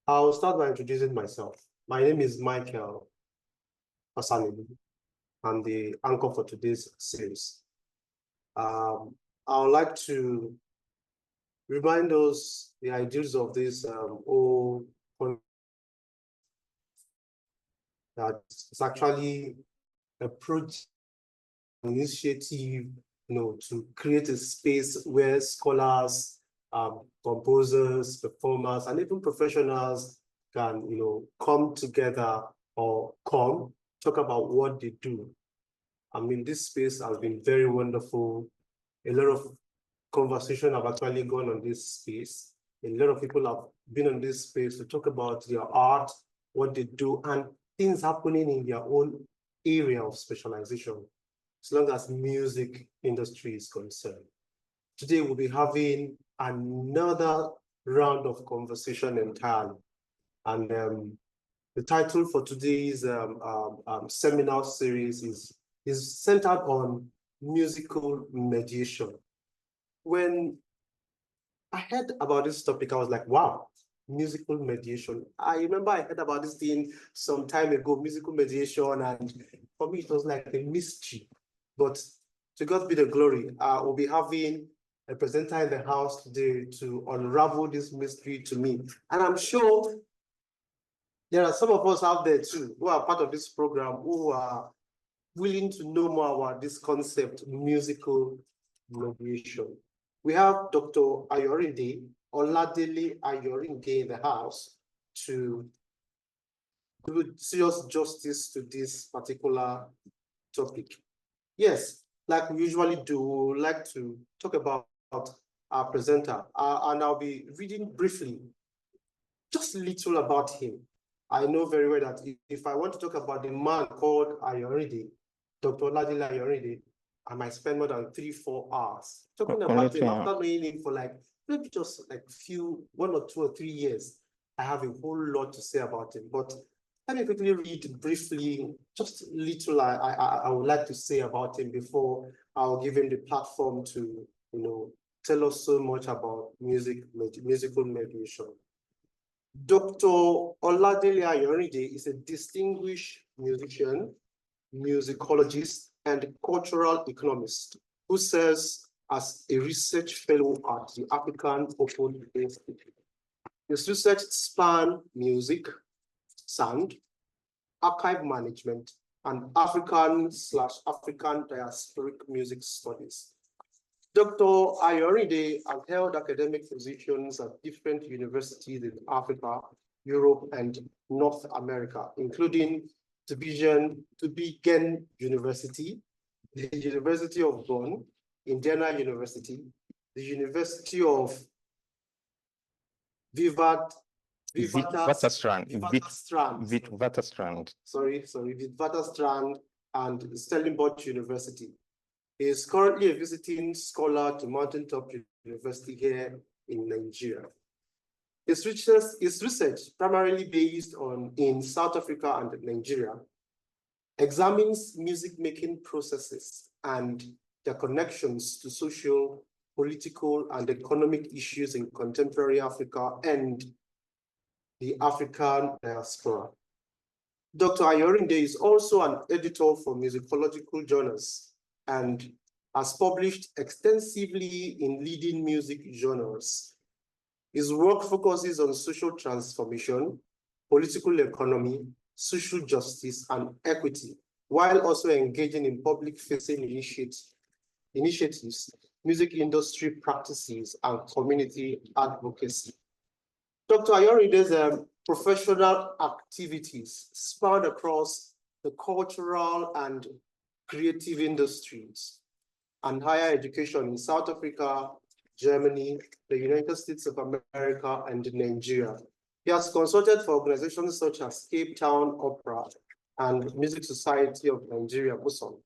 I'll start by introducing myself. My name is Michael Osanebi. I'm the anchor for today's series. I would like to remind us the ideals of this whole that it's actually a project, initiative, to create a space where scholars, composers, performers, and even professionals can, come together or talk about what they do. I mean, this space has been very wonderful. A lot of conversation have actually gone on this space. A lot of people have been on this space to talk about their art, what they do, and things happening in their own area of specialization, as long as music industry is concerned. Today, we'll be having another round of conversation entirely. And the title for today's seminar series is centered on musical mediation. When I heard about this topic, I was like, wow, musical mediation. I remember I heard about this thing some time ago, musical mediation, and for me, it was like a mystery. But to God be the glory, we'll be having a presenter in the house today to unravel this mystery to me. And I'm sure there are some of us out there too, who are part of this program, who are willing to know more about this concept, musical mediation. We have Dr. Ayorinde, Oladele Ayorinde in the house to do serious justice to this particular topic. Yes, like we usually do, we would like to talk about our presenter, and I'll be reading briefly just a little about him. I know very well that if I want to talk about the man called Ayorinde, Dr. Oladele Ayorinde, I might spend more than 3-4 hours talking about him after knowing him for maybe just one or 2 or 3 years. I have a whole lot to say about him, but let me quickly read briefly just little I would like to say about him before I'll give him the platform to tell us so much about musical mediation. Dr. Oladele Ayorinde is a distinguished musician, musicologist, and cultural economist who serves as a research fellow at the African Open Institute. His research spans music, sound, archive management, and African/African diasporic music studies. Dr. Ayorinde has held academic positions at different universities in Africa, Europe, and North America, including Tübingen University, the University of Bonn, Indiana University, the University of Witwatersrand, and Stellenbosch University. He is currently a visiting scholar to Mountaintop University here in Nigeria. His research, primarily based in South Africa and Nigeria, examines music-making processes and their connections to social, political, and economic issues in contemporary Africa and the African diaspora. Dr. Ayorinde is also an editor for musicological journals and has published extensively in leading music journals. His work focuses on social transformation, political economy, social justice, and equity, while also engaging in public-facing initiatives, music industry practices, and community advocacy. Dr. Ayorinde's professional activities span across the cultural and creative industries and higher education in South Africa, Germany, the United States of America, and Nigeria. He has consulted for organizations such as Cape Town Opera and Music Society of Nigeria, MUSON.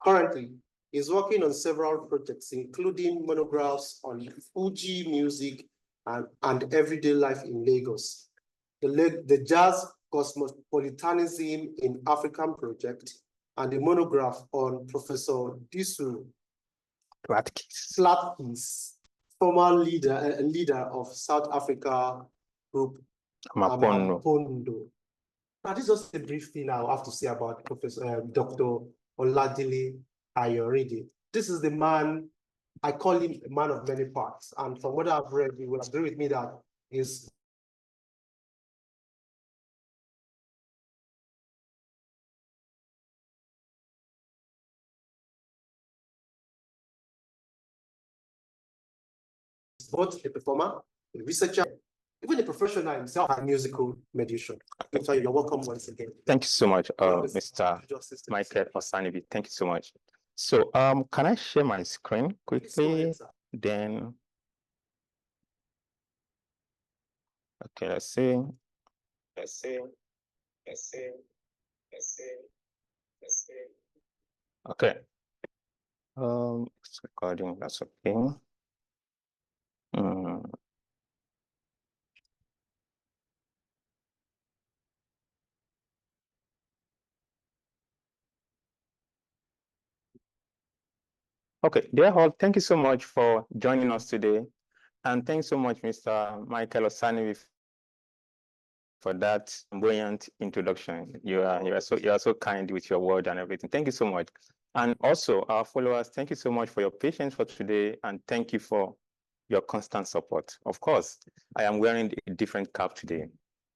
Currently, he's working on several projects, including monographs on Fuji music and everyday life in Lagos, the Jazz Cosmopolitanism in African project, and a monograph on Professor Disu Flatkeys, former leader of South Africa group Amapondo. Now, this is just a brief thing I have to say about Professor Dr. Oladele Ayorinde. This is the man, I call him a man of many parts. And from what I've read, you will agree with me that is both a performer, a researcher, even a professional himself and musical mediation. So you're welcome once again. Thank you so much, Mr. Michael Osanebi. Thank you so much. So can I share my screen quickly? Ahead, then okay, let's see. Okay. It's recording, that's okay. Okay, dear all, thank you so much for joining us today. And thanks so much, Mr. Michael Osanebi, for that buoyant introduction. You are so kind with your word and everything. Thank you so much. And also our followers, thank you so much for your patience for today, and thank you for your constant support. Of course, I am wearing a different cap today.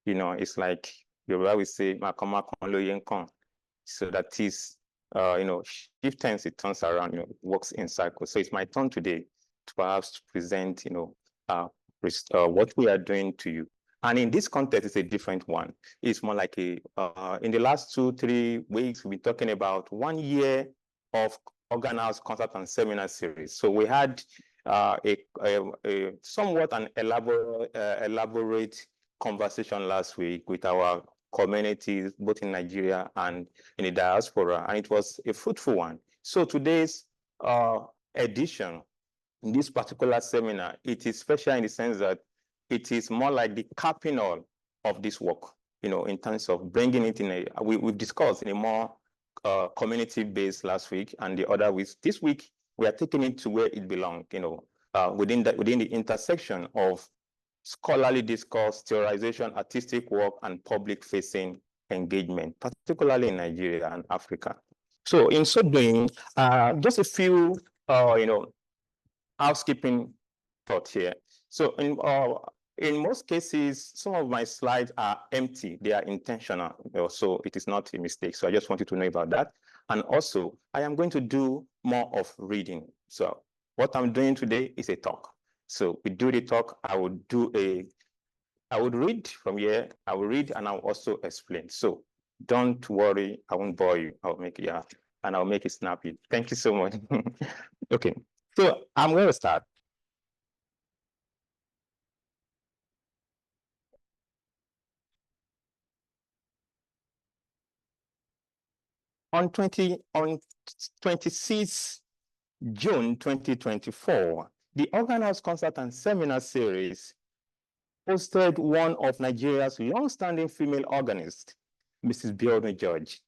You know, it's like you always say, so that is, you know, shift times it turns around, you know, it works in cycles. So it's my turn today to perhaps present, you know, what we are doing to you. And in this context, it's a different one. It's more like a, in the last 2-3 weeks, we've been talking about 1 year of organized concert and seminar series. So we had a somewhat an elaborate conversation last week with our communities, both in Nigeria and in the diaspora, and it was a fruitful one. So today's edition, in this particular seminar, it is special in the sense that it is more like the capping all of this work, you know, in terms of bringing it in a, we've discussed in a more community-based last week, and the other week, this week, we are taking it to where it belongs, you know, within the intersection of scholarly discourse, theorization, artistic work, and public-facing engagement, particularly in Nigeria and Africa. So in so doing, just a few, you know, housekeeping thought here. So in most cases, some of my slides are empty. They are intentional, you know, so it is not a mistake. So I just wanted to know about that. And also, I am going to do more of reading. So what I'm doing today is a talk. So we do the talk, I would read from here, I will read and I'll also explain. So don't worry, I won't bore you. I'll make it, yeah, and I'll make it snappy. Thank you so much. Okay, so I'm going to start. On 26 June 2024, the Organized Concert and Seminar Series hosted one of Nigeria's long-standing female organists, Mrs. Biodun George.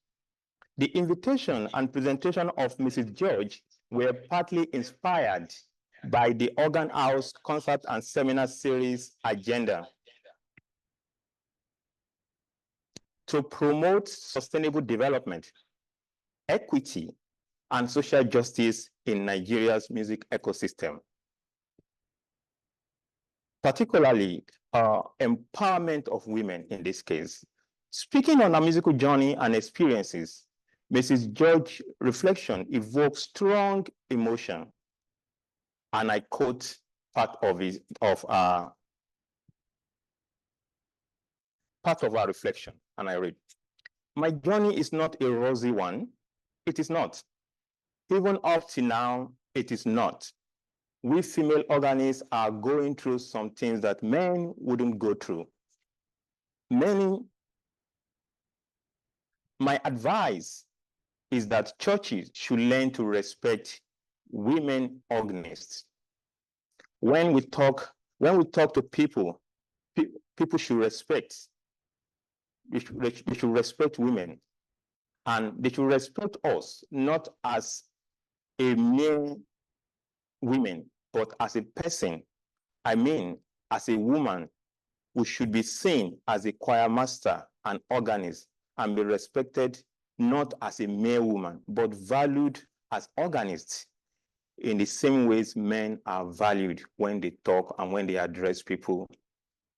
The invitation and presentation of Mrs. George were partly inspired by the Organ House Concert and Seminar Series agenda to promote sustainable development, equity, and social justice in Nigeria's music ecosystem, particularly empowerment of women in this case. Speaking on a musical journey and experiences, Mrs. George's reflection evokes strong emotion, and I quote part of our reflection, and I read, "My journey is not a rosy one. It is not. Even up to now, it is not. We female organists are going through some things that men wouldn't go through. My advice is that churches should learn to respect women organists. When we talk to people, people should respect. They should respect women, and they should respect us not as a mere women, but as a person. I mean, as a woman we should be seen as a choir master and organist and be respected not as a mere woman, but valued as organists in the same ways men are valued when they talk and when they address people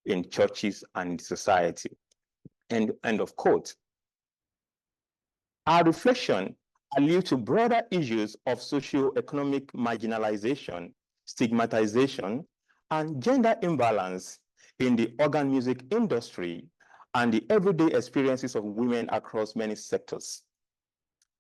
in churches and society. End of quote. Our reflection allude to broader issues of socio-economic marginalization, stigmatization, and gender imbalance in the organ music industry and the everyday experiences of women across many sectors.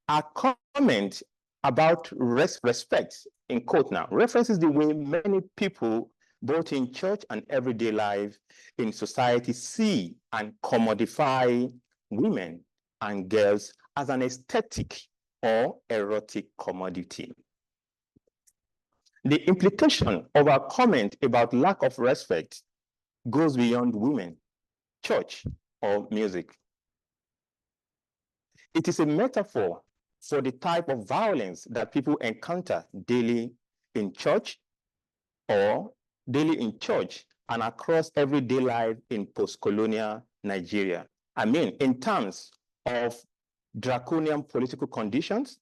Our comment about respect, in quote now, references the way many people, both in church and everyday life in society, see and commodify women and girls as an aesthetic or erotic commodity. The implication of our comment about lack of respect goes beyond women, church, or music. It is a metaphor for the type of violence that people encounter daily in church and across everyday life in post-colonial Nigeria. I mean, in terms of draconian political conditions,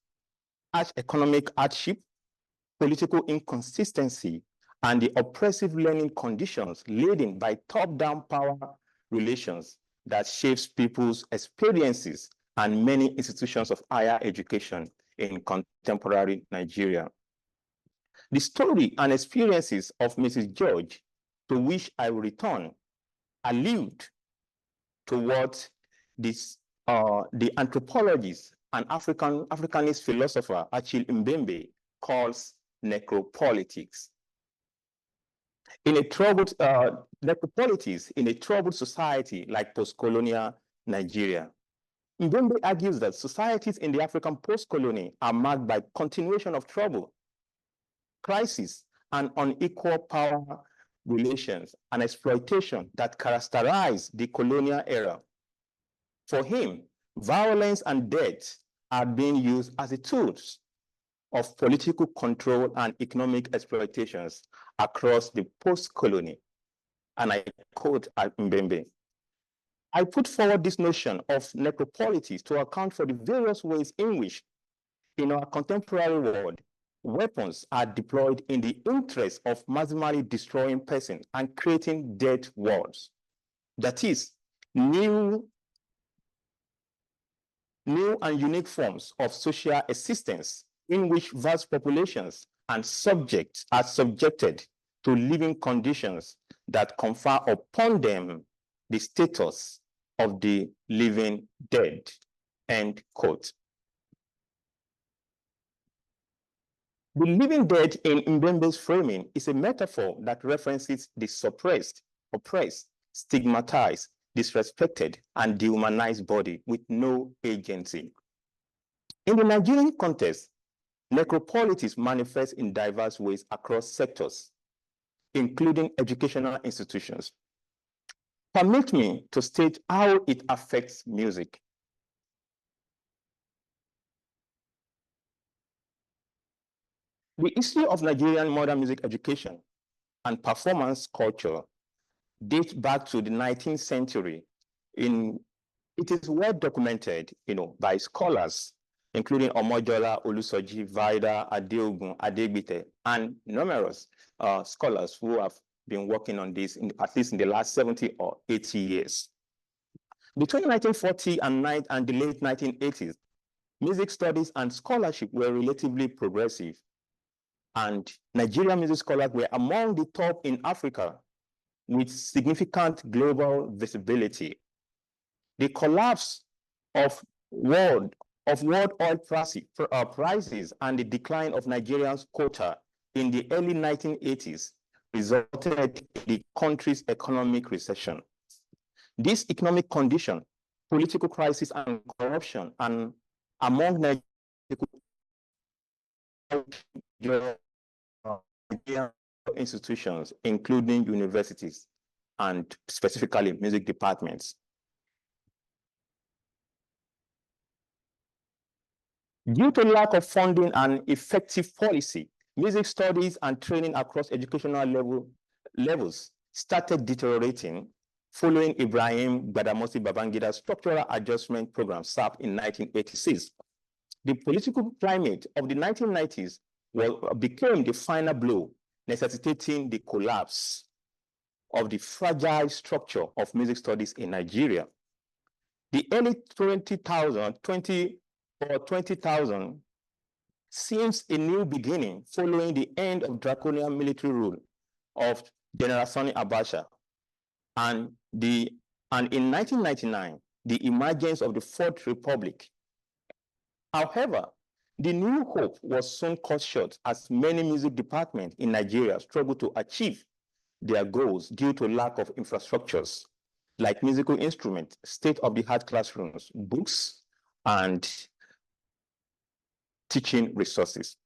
economic hardship, political inconsistency, and the oppressive learning conditions leading by top-down power relations that shapes people's experiences and many institutions of higher education in contemporary Nigeria. The story and experiences of Mrs. George, to which I will return, allude to what the anthropologist and Africanist philosopher Achille Mbembe calls necropolitics. In a troubled necropolitics in a troubled society like post-colonial Nigeria, Mbembe argues that societies in the African post-colony are marked by continuation of trouble, crisis, and unequal power relations and exploitation that characterize the colonial era. For him, violence and death are being used as the tools of political control and economic exploitations across the post-colony. And I quote Mbembe, I put forward this notion of necropolitics to account for the various ways in which, in our contemporary world, weapons are deployed in the interest of maximally destroying persons and creating dead worlds. That is, new and unique forms of social existence in which vast populations and subjects are subjected to living conditions that confer upon them the status of the living dead, end quote. The living dead in Mbembe's framing is a metaphor that references the suppressed, oppressed, stigmatized, disrespected, and dehumanized body with no agency. In the Nigerian context, necropolitics manifests in diverse ways across sectors, including educational institutions. Permit me to state how it affects music. The history of Nigerian modern music education and performance culture dates back to the 19th century. It is well documented, by scholars, including Omojola, Olusoji, Vida, Adeogun, Adegbite, and numerous scholars who have been working on this at least in the last 70 or 80 years. Between 1940 and the late 1980s, music studies and scholarship were relatively progressive, and Nigerian music scholars were among the top in Africa with significant global visibility. The collapse of world oil prices and the decline of Nigeria's quota in the early 1980s resulted in the country's economic recession. This economic condition, political crisis and corruption, and among Nigerian institutions, including universities and specifically music departments. Due to lack of funding and effective policy, music studies and training across educational levels started deteriorating following Ibrahim Badamasi Babangida's structural adjustment program SAP in 1986. The political climate of the 1990s became the final blow, necessitating the collapse of the fragile structure of music studies in Nigeria. The early 20,000 seems a new beginning following the end of draconian military rule of General Sani Abacha. And in 1999, the emergence of the Fourth Republic. However, the new hope was soon cut short as many music departments in Nigeria struggled to achieve their goals due to lack of infrastructures like musical instruments, state-of-the-art classrooms, books, and teaching resources.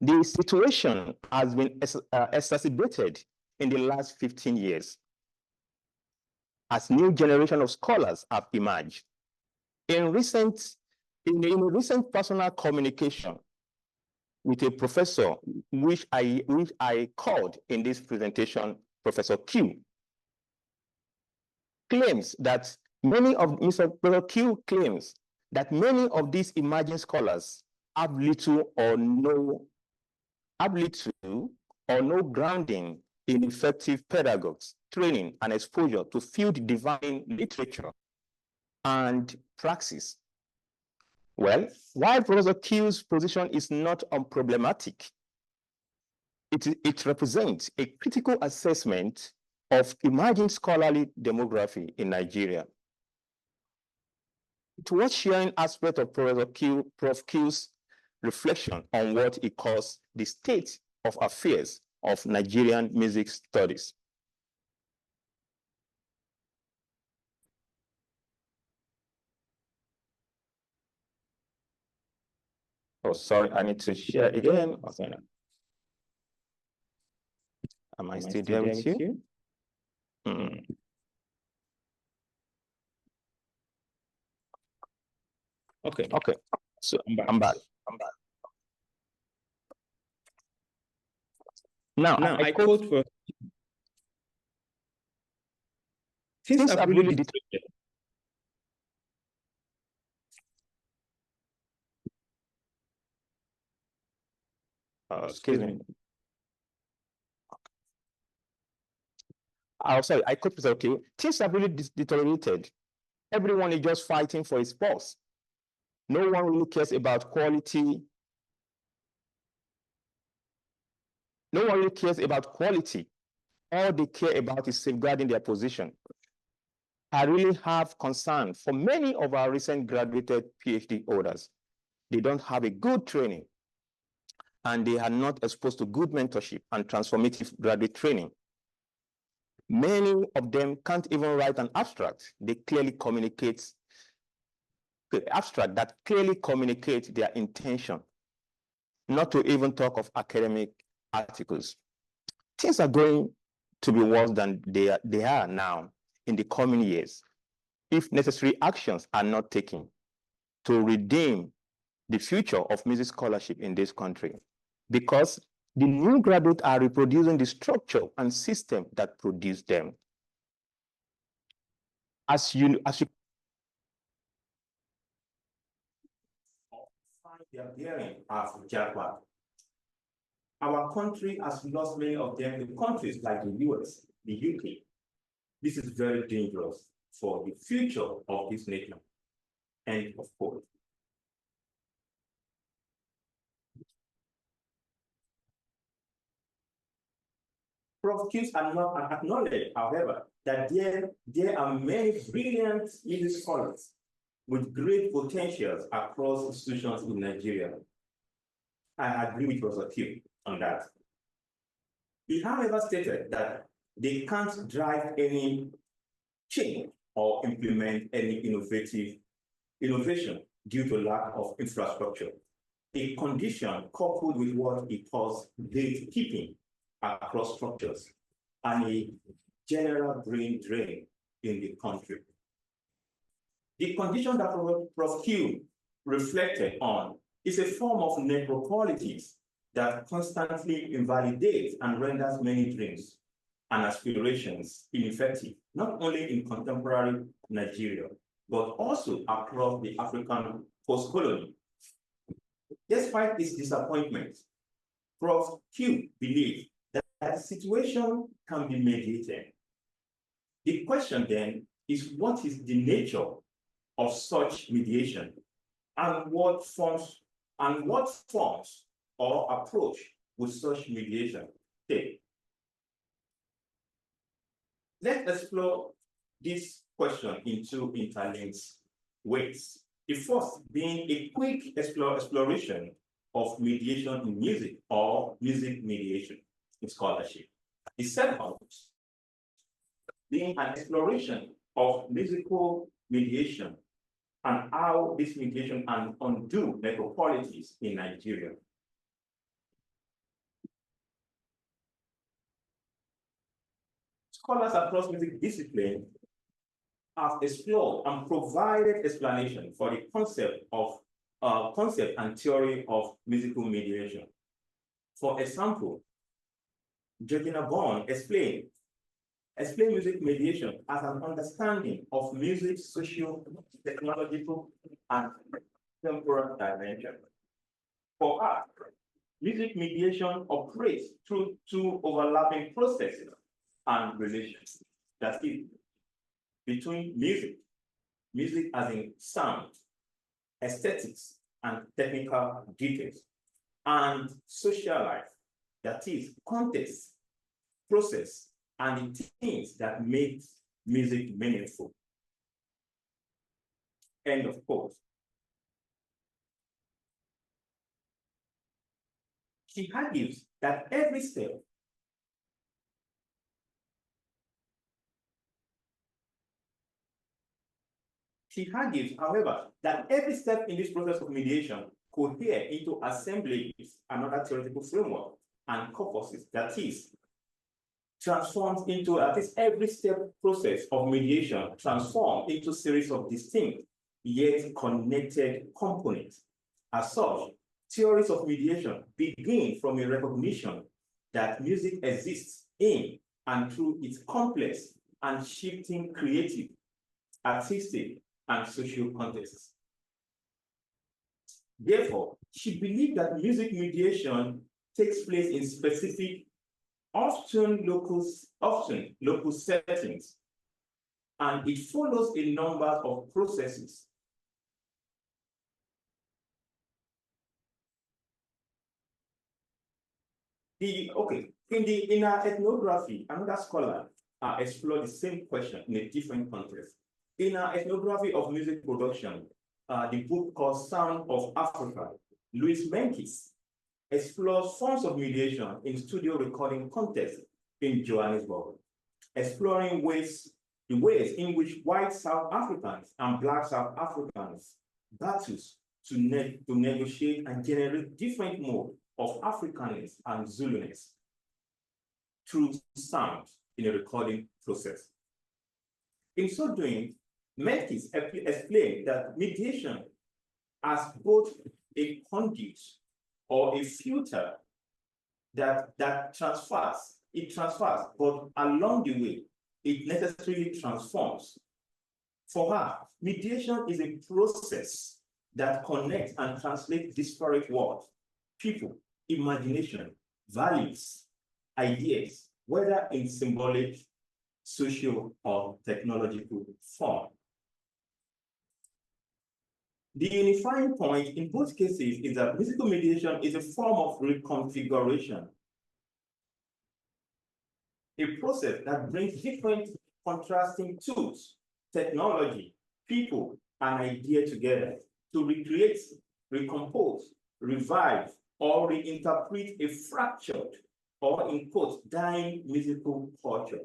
The situation has been exacerbated in the last 15 years as new generation of scholars have emerged. In a recent personal communication with a professor, which I called in this presentation, Professor Q, claims that Professor Q claims that many of these emerging scholars have little or no grounding in effective pedagogues, training, and exposure to field divine literature and praxis. Well, while Professor Q's position is not unproblematic, it represents a critical assessment of emerging scholarly demography in Nigeria. It was sharing aspect of Prof. Q's reflection on what he calls the state of affairs of Nigerian music studies. Oh, sorry, I need to share again. Am I still there with you? Okay. So I'm back. Now I quote for since I've really determined. Excuse me. Oh, sorry, I could say, okay, things have really deteriorated. Everyone is just fighting for his pulse. No one really cares about quality. No one really cares about quality. All they care about is safeguarding their position. I really have concern for many of our recent graduated PhD holders. They don't have a good training, and they are not exposed to good mentorship and transformative graduate training. Many of them can't even write an abstract. They clearly communicate the abstract that clearly communicates their intention, not to even talk of academic articles. Things are going to be worse than they are now in the coming years if necessary actions are not taken to redeem the future of music scholarship in this country, because the new graduates are reproducing the structure and system that produced them. As you their bearing as Japan. Our country has lost many of them in countries like the US, the UK. This is very dangerous for the future of this nation. End of quote. Prof. Kiss acknowledged, however, that there are many brilliant music scholars with great potentials across institutions in Nigeria. I agree with Professor Q on that. He, however, stated that they can't drive any change or implement any innovation due to lack of infrastructure, a condition coupled with what he calls gatekeeping across structures and a general brain drain in the country. The condition that Prof. Q reflected on is a form of necropolitics that constantly invalidates and renders many dreams and aspirations ineffective, not only in contemporary Nigeria, but also across the African post-colony. Despite this disappointment, Prof. Q believes that the situation can be mediated. The question then is, what is the nature of such mediation, and what forms or approach would such mediation take? Let's explore this question in two interlinked ways. The first being a quick exploration of mediation in music or music mediation in scholarship. The second being an exploration of musical mediation and how this mediation can undo necropolitics in Nigeria. Scholars across music discipline have explored and provided explanation for the concept and theory of musical mediation. For example, Georgina Bond explained music mediation as an understanding of music's social, technological, and temporal dimension. For her, music mediation operates through two overlapping processes and relations. That is, between music as in sound, aesthetics, and technical details, and social life, that is, context, process, and the things that make music meaningful. End of quote. She argues that every step however, that every step in this process of mediation cohere into assemblages another theoretical framework and corpuses, that is, transforms into, at least every step process of mediation transforms into a series of distinct yet connected components. As such, theories of mediation begin from a recognition that music exists in and through its complex and shifting creative, artistic, and social contexts. Therefore, she believed that music mediation takes place in specific, often local settings, and it follows a number of processes. In our ethnography, another scholar explored the same question in a different context. In our ethnography of music production, the book called Sound of Africa, Louis Menkes explores forms of mediation in studio recording context in Johannesburg, exploring the ways in which white South Africans and Black South Africans battles to negotiate and generate different modes of Africanness and Zuluness through sound in a recording process. In so doing, Menkes explained that mediation as both a conduit or a filter that transfers, but along the way, it necessarily transforms. For her, mediation is a process that connects and translates disparate words, people, imagination, values, ideas, whether in symbolic, social, or technological form. The unifying point in both cases is that musical mediation is a form of reconfiguration, a process that brings different contrasting tools, technology, people, and ideas together to recreate, recompose, revive, or reinterpret a fractured or, in quotes, dying musical culture.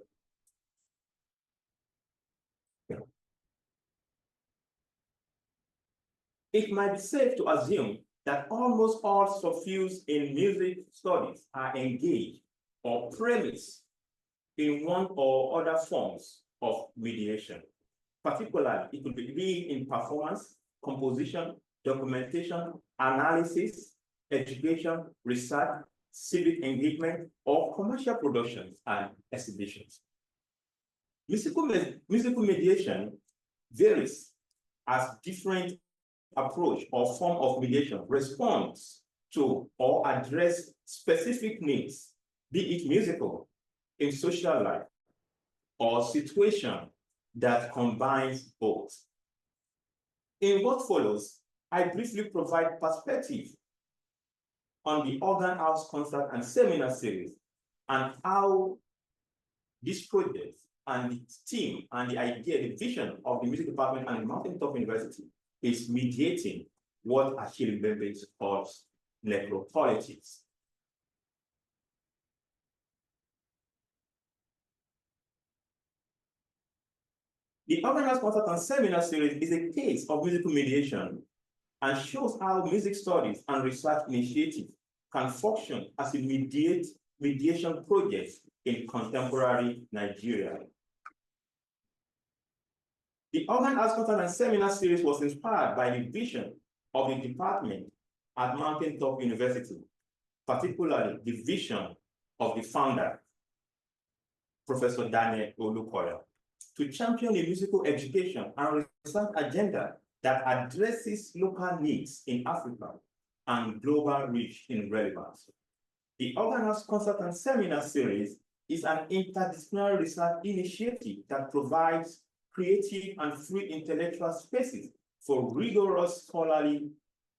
It might be safe to assume that almost all subfields in music studies are engaged or premised in one or other forms of mediation. Particularly, it could be in performance, composition, documentation, analysis, education, research, civic engagement, or commercial productions and exhibitions. Musical mediation varies as different approach or form of mediation responds to or address specific needs, be it musical, in social life, or situation that combines both. In what follows, I briefly provide perspective on the organ house concert and seminar series and how this project and the team and the idea, the vision of the music department and the Mountaintop University is mediating what Achille Mbembe calls necropolitics. The organized concert and seminar series is a case of musical mediation and shows how music studies and research initiatives can function as a mediation project in contemporary Nigeria. The organized concert and seminar series was inspired by the vision of the department at Mountaintop University, particularly the vision of the founder, Professor Daniel Olukoya, to champion a musical education and research agenda that addresses local needs in Africa and global reach in relevance. The organized concert and seminar series is an interdisciplinary research initiative that provides creative and free intellectual spaces for rigorous scholarly,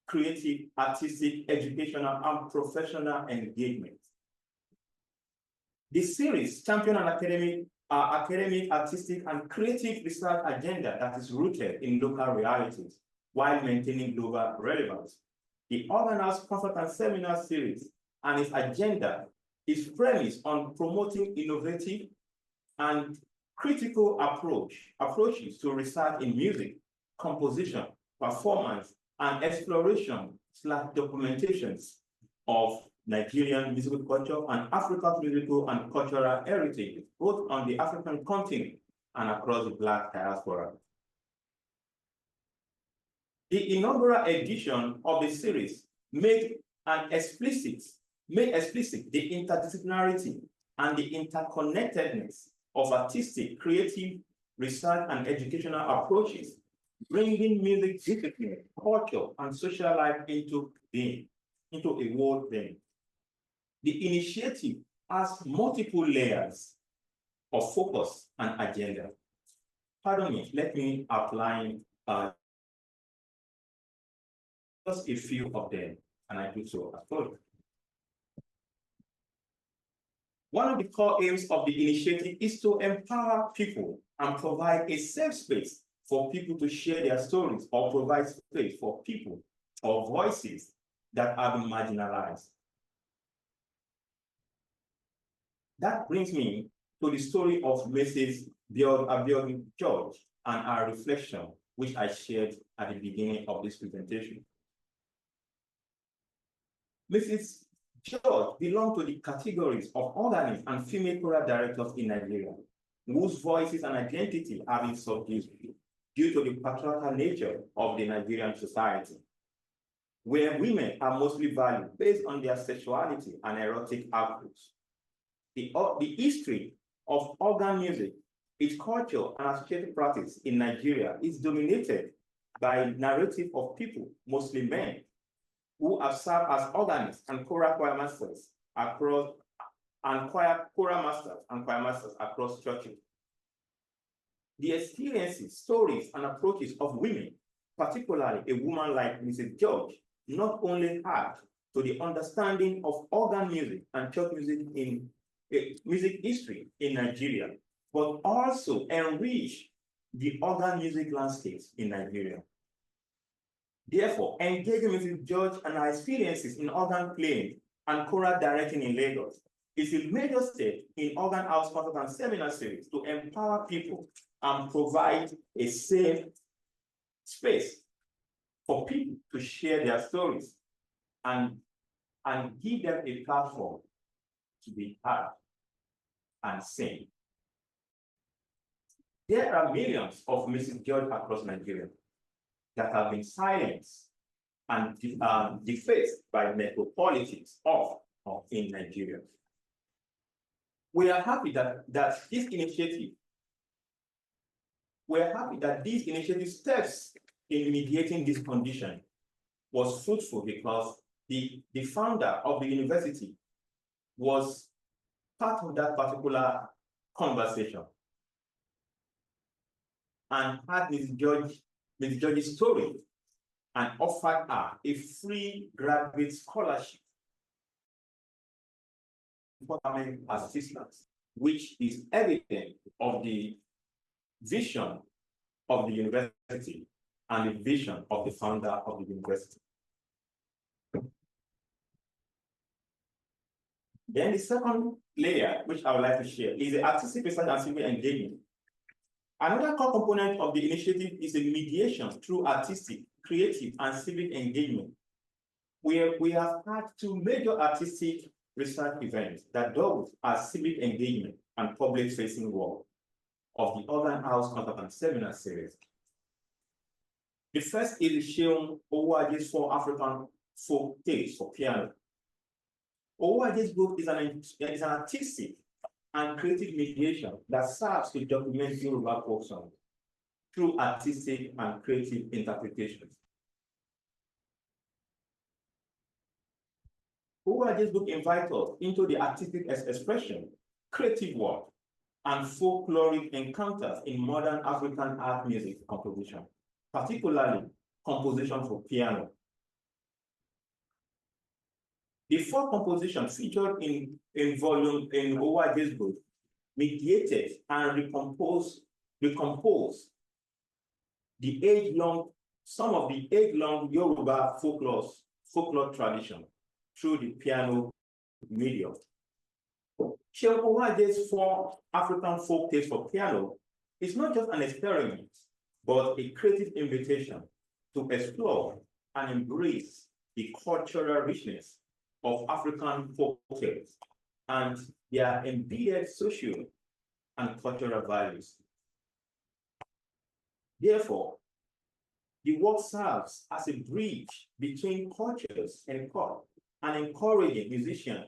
creative, artistic, educational, and professional engagement. The series champions an academic, artistic, and creative research agenda that is rooted in local realities while maintaining global relevance. The organized concert and seminar series and its agenda is premised on promoting innovative and critical approaches to research in music, composition, performance, and exploration/documentations of Nigerian musical culture and Africa's musical and cultural heritage, both on the African continent and across the Black diaspora. The inaugural edition of the series made explicit the interdisciplinarity and the interconnectedness of artistic, creative, research, and educational approaches, bringing music discipline, culture, and social life into a world being. The initiative has multiple layers of focus and agenda. Pardon me, let me outline just a few of them, and I do so as follows. One of the core aims of the initiative is to empower people and provide a safe space for people to share their stories, or provide space for people or voices that have been marginalized. That brings me to the story of Mrs. Abiodun George and our reflection, which I shared at the beginning of this presentation. Mrs. George belonged to the categories of organists and female choral directors in Nigeria, whose voices and identity have been subdued due to the patriarchal nature of the Nigerian society, where women are mostly valued based on their sexuality and erotic outputs. The history of organ music, its culture and associated practice in Nigeria is dominated by a narrative of people, mostly men, who have served as organists and choral masters across churches. The experiences, stories, and approaches of women, particularly a woman like Mrs. George, not only add to the understanding of organ music and church music in music history in Nigeria, but also enrich the organ music landscapes in Nigeria. Therefore, engaging Mrs. George and her experiences in organ playing and choral directing in Lagos is a major step in organ house concert and seminar series to empower people and provide a safe space for people to share their stories and give them a platform to be heard and seen. There are millions of Mrs. George across Nigeria that have been silenced and defaced by necropolitics of in Nigeria. We are happy that this initiative steps in mediating this condition was fruitful because the founder of the university was part of that particular conversation and had Ms. George's story and offered her a free graduate scholarship for assistance, which is evident of the vision of the university and the vision of the founder of the university. Then the second layer, which I would like to share, is the artistic research and civic engagement. Another core component of the initiative is a mediation through artistic, creative, and civic engagement, where we have had two major artistic research events that doubled as civic engagement and public-facing work of the Organ House Contact and Seminar Series. The first is the Sheung Owaje's 4 African folk tales for piano. Owaje's book is an artistic and creative mediation that serves to document Yoruba folk songs through artistic and creative interpretations. Owaje's book invites us into the artistic expression, creative work, and folkloric encounters in modern African art music composition, particularly composition for piano. The 4 compositions featured in Owaje's book mediated and recomposed some of the age-long Yoruba folklore tradition through the piano medium. Sheung Owaje's 4 African folk tales for piano is not just an experiment, but a creative invitation to explore and embrace the cultural richness of African folk tales and their embedded social and cultural values. Therefore, the work serves as a bridge between cultures and encouraging musicians,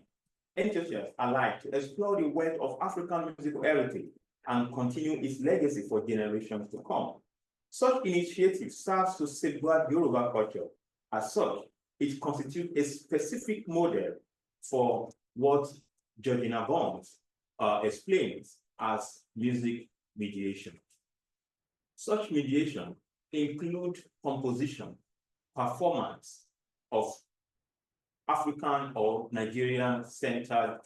enthusiasts alike to explore the wealth of African musical heritage and continue its legacy for generations to come. Such initiative serves to safeguard Yoruba culture. As such, it constitutes a specific model for what Georgina Bonds explains as music mediation. Such mediation include composition, performance of African or Nigerian-centered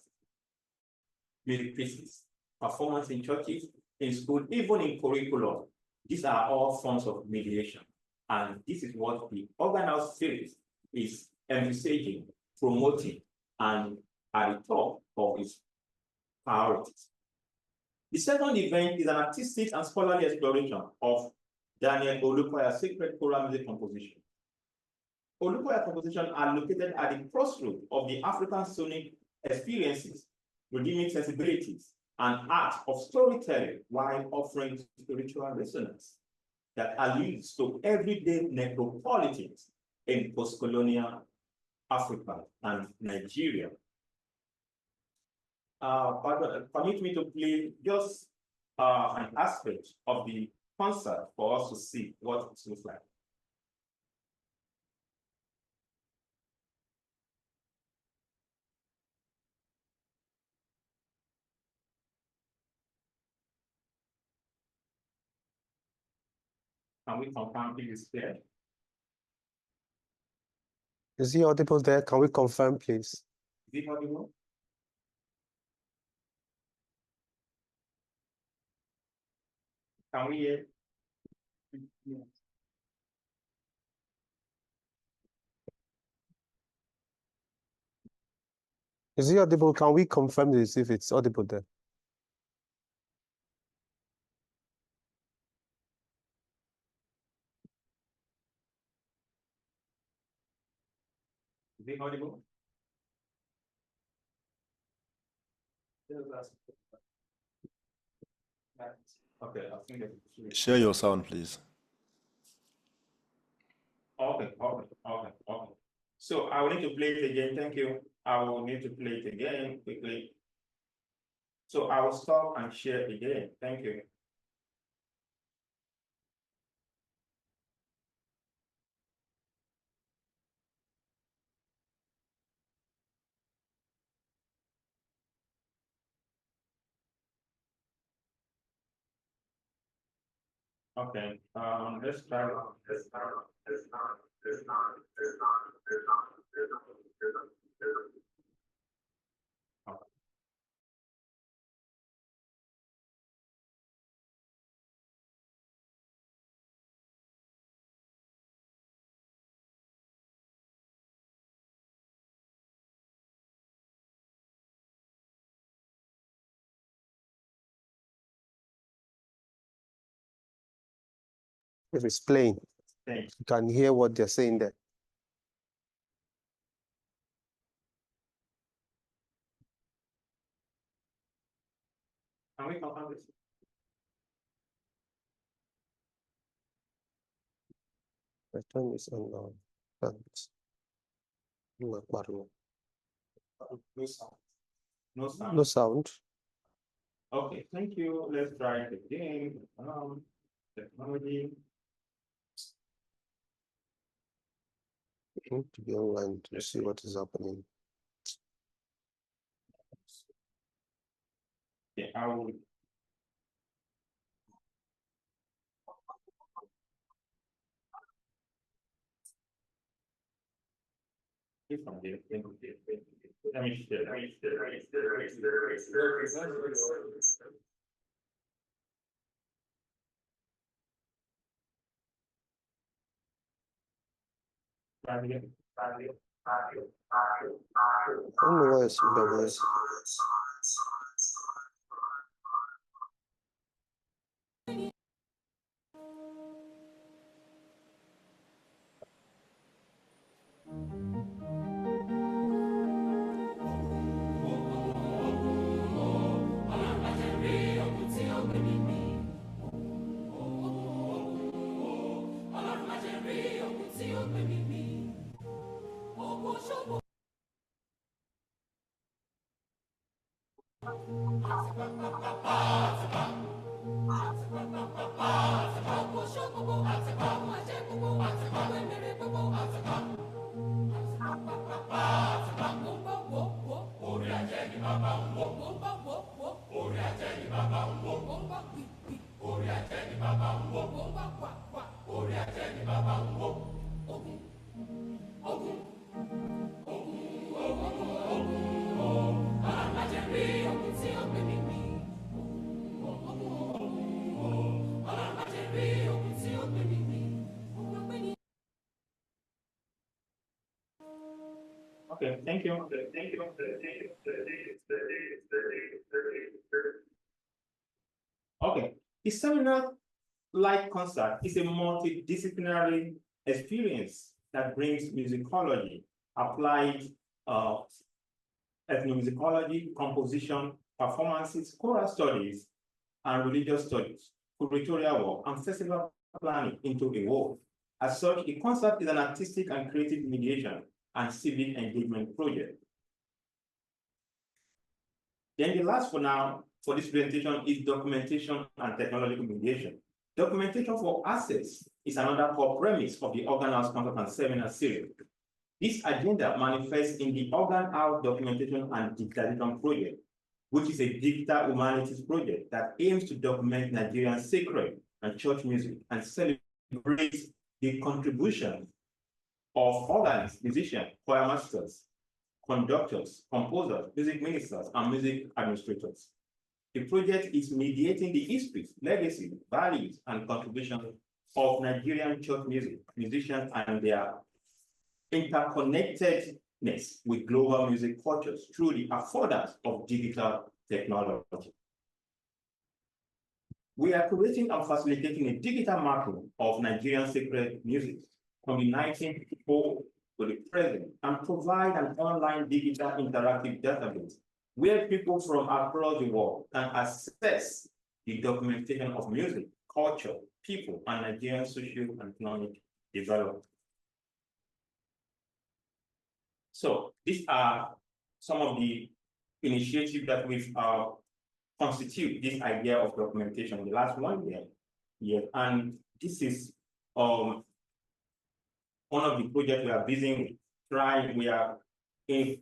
music pieces, performance in churches, in school, even in curriculum. These are all forms of mediation. And this is what the Organ House series is envisaging, promoting, and at the top of its priorities. The second event is an artistic and scholarly exploration of Daniel Olukoya's sacred choral music composition. Olukoya's compositions are located at the crossroads of the African sonic experiences, redeeming sensibilities, and art of storytelling while offering spiritual resonance that alludes to everyday necropolitics in post-colonial Africa and Nigeria. Permit me to play just an aspect of the concert for us to see what it looks like. Can we confirm it is there? Is he audible there? Can we confirm, please? Is it audible? Can we hear? Yes. Is he audible? Can we confirm this if it's audible there? Is it audible? Okay, I think share your sound, please. Okay. So I will need to play it again. Thank you. I will need to play it again quickly. So I will stop and share again. Thank you. Okay, let's try. If it's playing, Thanks. you can hear what they're saying there. Can we confirm this? My turn is on now. No sound. No sound. No sound. Okay, thank you. Let's try it again. Technology. To be online to see what is happening. Okay, I will. Let me share. I don't know why it's the voice. Okay, thank you. Okay, the seminar-like concert is a multidisciplinary experience that brings musicology, applied ethnomusicology, composition, performances, choral studies, and religious studies, curatorial work, and festival planning into a whole. As such, the concert is an artistic and creative mediation and civic engagement project. Then the last for now, for this presentation, is documentation and technological mediation. Documentation for access is another core premise of the Organ House Concert and Seminar series. This agenda manifests in the Organ House Documentation and Digitalization Project, which is a digital humanities project that aims to document Nigerian sacred and church music and celebrate the contribution of organists, musicians, choir masters, conductors, composers, music ministers, and music administrators. The project is mediating the history, legacy, values, and contributions of Nigerian church music, musicians, and their interconnectedness with global music cultures through the affordance of digital technology. We are creating and facilitating a digital mapping of Nigerian sacred music from the 1954 to the present, and provide an online digital interactive database where people from across the world can access the documentation of music, culture, people, and Nigerian social and economic development. So these are some of the initiatives that we've constitute this idea of documentation in the last 1 year. And this is one of the projects we are busy with. We are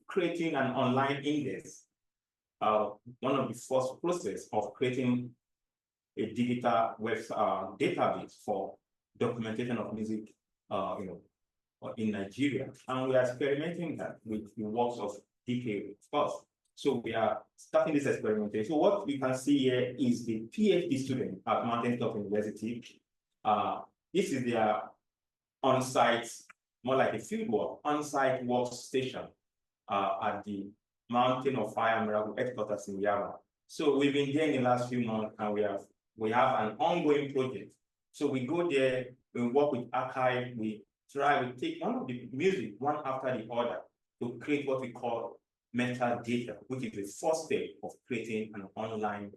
creating an online index. One of the first process of creating a digital web database for documentation of music, in Nigeria, and we are experimenting that with the works of DK first. So we are starting this experimentation. So what we can see here is the PhD student at Mountain Top University. This is their on-site, more like a fieldwork, on-site workstation at the Mountain of Fire Miracle headquarters in Yaba. So we've been there in the last few months, and we have an ongoing project. So we go there, we work with archive, we take one of the music one after the other to create what we call metadata, which is the first step of creating an online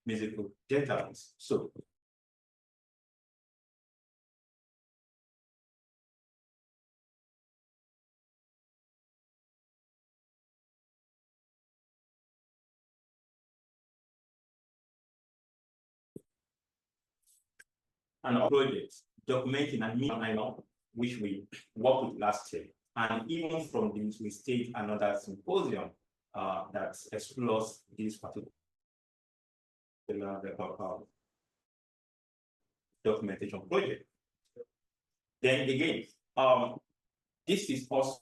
musical database. So and projects documenting and meaning, which we worked with last year. And even from this, we staged another symposium that explores this particular documentation project. Then again, this is also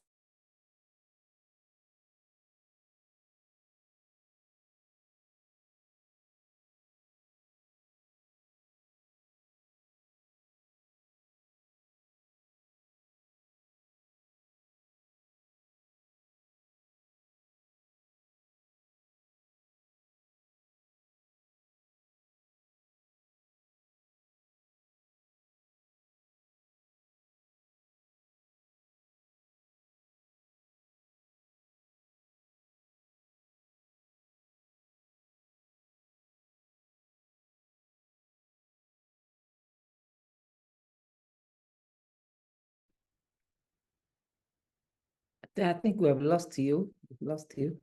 I think we have lost you. We've lost you.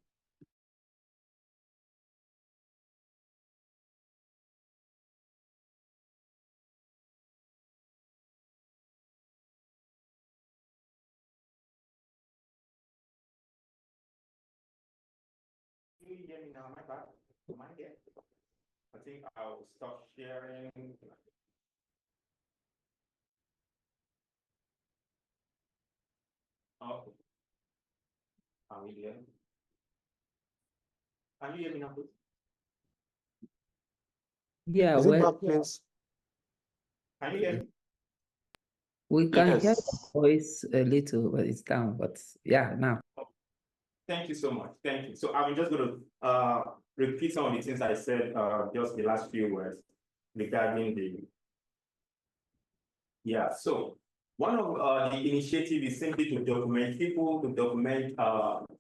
Can you hear me now? Am I back? Am I there? I think I'll stop sharing. Okay. Are we there? Can you hear me now, please? Yeah, Is it back, please? Can you hear me? we can hear Yes. the voice a little, but it's down. But yeah, now. Thank you so much. Thank you. So I'm just going to repeat some of the things I said just the last few words regarding the. Yeah. So one of the initiative is simply to document people, to document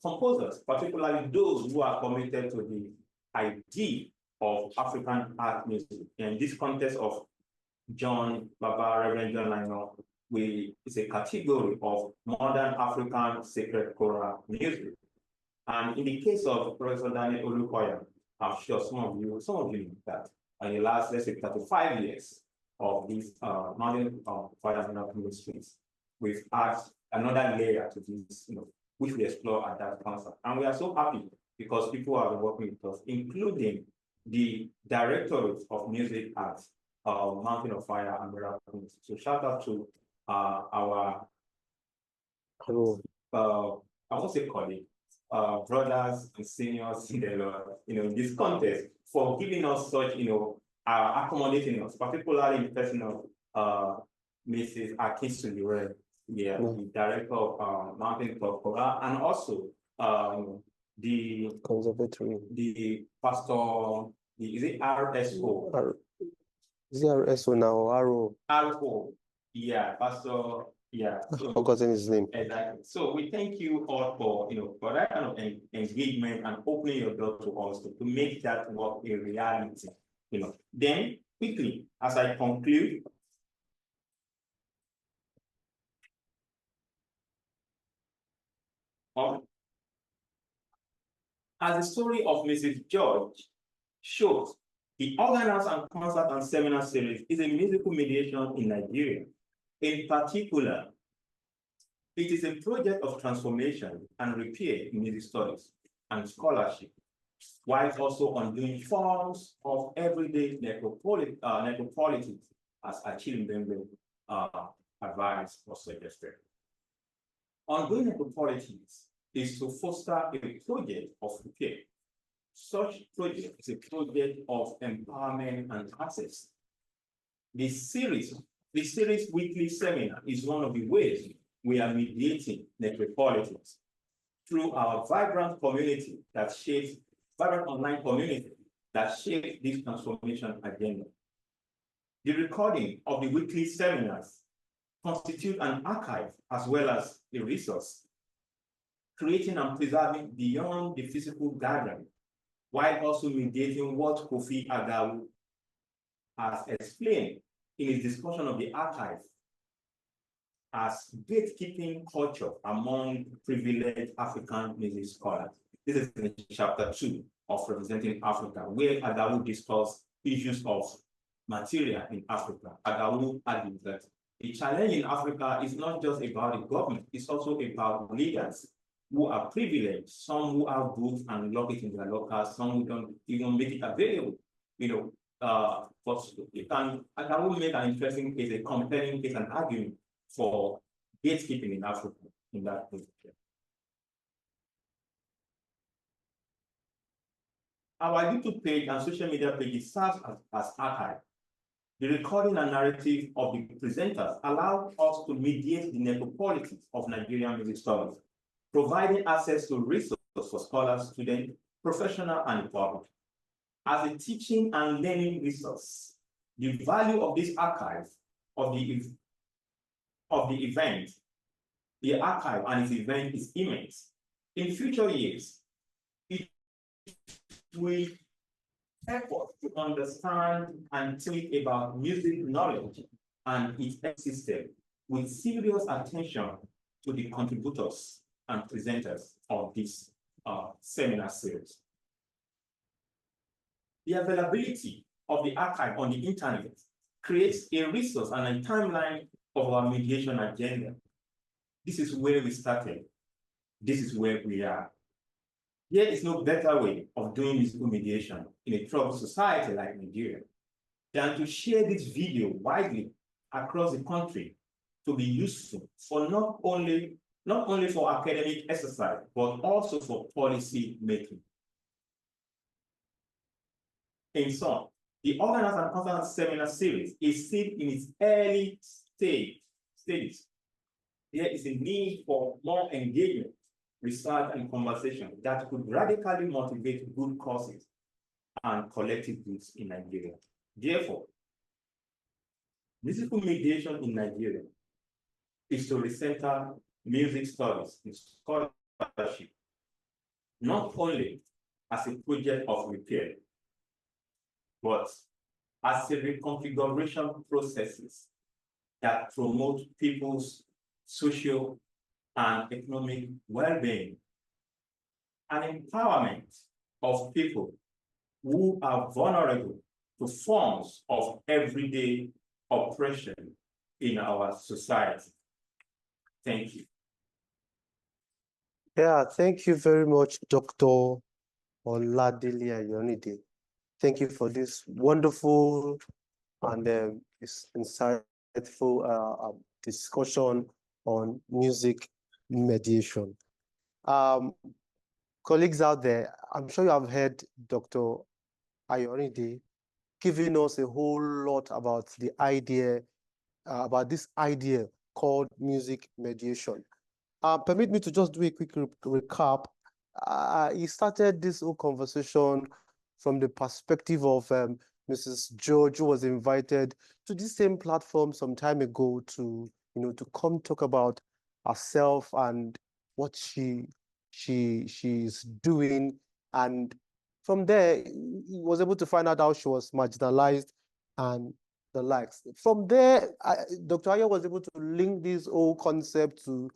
composers, particularly those who are committed to the idea of African art music. In this context of Reverend John Lino, it's a category of modern African sacred choral music. And in the case of Professor Daniel Olukoya, I'm sure some of you know that in the last, let's say, 35 years of this Mountain of Fire Ministries, we've added another layer to this, which we explore at that concert. And we are so happy because people have been working with us, including the Directorate of Music at Mountain of Fire and Miracle Ministry. So shout out to our, I won't say colleague, brothers and seniors in the Lord, in this contest for giving us such, accommodating us, particularly in the person of Mrs. Achille Mbembe, the director of Mountain Top Choral, and also the Conservatory. the pastor, is it RSO? Is it RSO now or RO? RO, yeah, pastor. Yeah, I've forgotten his name. Exactly. So we thank you all for that kind of engagement and opening your door to us to make that work a reality. Then quickly, as I conclude, As the story of Mrs. George shows, the Organers and Concert and Seminar Series is a musical mediation in Nigeria. In particular, it is a project of transformation and repair in music studies and scholarship, while also undoing forms of everyday necropolitics, as Achille Mbembe advised or suggested. Undoing necropolitics is to foster a project of repair. Such project is a project of empowerment and access. The series weekly seminar is one of the ways we are mediating necropolitics through our vibrant community that shapes, vibrant online community that shapes this transformation agenda. The recording of the weekly seminars constitute an archive as well as a resource, creating and preserving beyond the physical gathering, while also mediating what Kofi Agawu has explained in his discussion of the archive as gatekeeping culture among privileged African music scholars. This is in chapter 2 of Representing Africa, where Agawu discussed issues of material in Africa. Agawu argued that the challenge in Africa is not just about the government, it's also about leaders who are privileged, some who have books and lock it in their lockers, some who don't even make it available. But Agawu make an interesting case, a compelling case, an argument for gatekeeping in Africa in that position. Our YouTube page and social media pages serve as archive. The recording and narrative of the presenters allow us to mediate the necropolitics of Nigerian music studies, providing access to resources for scholars, students, professionals, and the public. As a teaching and learning resource, the value of this archive of the event, the archive and its event is immense. In future years, it will help us to understand and think about music knowledge and its ecosystem with serious attention to the contributors and presenters of this seminar series. The availability of the archive on the internet creates a resource and a timeline of our mediation agenda. This is where we started. This is where we are. There is no better way of doing musical mediation in a troubled society like Nigeria than to share this video widely across the country to be useful for not only for academic exercise, but also for policy making. In sum, the Organers and Concert Seminar Series is still in its early stages. There is a need for more engagement, research, and conversation that could radically motivate good causes and collective goods in Nigeria. Therefore, musical mediation in Nigeria is to recenter music studies in scholarship, not only as a project of repair, but as a reconfiguration processes that promote people's social and economic well-being, and empowerment of people who are vulnerable to forms of everyday oppression in our society. Thank you. Yeah, thank you very much, Dr. Oladele Ayorinde. Thank you for this wonderful and insightful discussion on music mediation. Colleagues out there, I'm sure you have heard Dr. Ayorinde giving us a whole lot about the idea, about this idea called music mediation. Permit me to just do a quick recap. He started this whole conversation from the perspective of Mrs. George, who was invited to this same platform some time ago to, to come talk about herself and what she's doing. And from there, he was able to find out how she was marginalized and the likes. From there, Dr. Ayo was able to link this whole concept to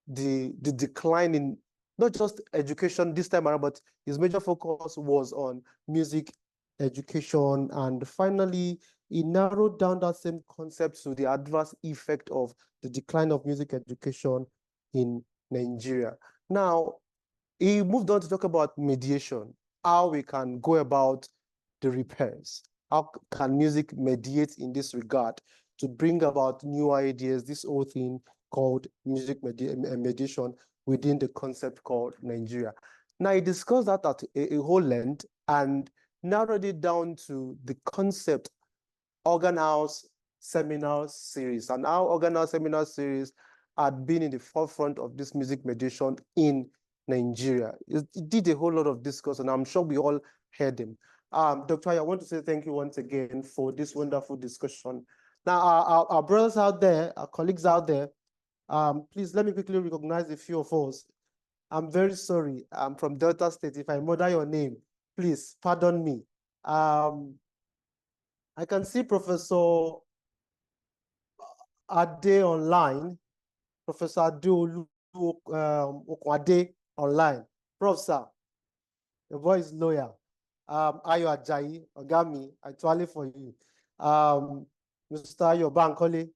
the decline in not just education this time around, but his major focus was on music education. And finally, he narrowed down that same concept to the adverse effect of the decline of music education in Nigeria. Now, he moved on to talk about mediation, how we can go about the repairs. How can music mediate in this regard to bring about new ideas, this whole thing called music mediation within the concept called Nigeria. Now, he discussed that at a whole length and narrowed it down to the concept organ house seminar series, and our organ house seminar series had been in the forefront of this music mediation in Nigeria. It did a whole lot of discourse, and I'm sure we all heard him. Dr. I want to say thank you once again for this wonderful discussion. Now, our brothers out there, our colleagues out there, please let me quickly recognize a few of us. I'm very sorry. I'm from Delta State. If I murder your name, please pardon me. I can see Professor Ade online, Professor Ade Okwade online. Prof. Sir, your voice is loyal. Ayo Ajayi, Ogami, actually for you. Mr. Ayo Bankole,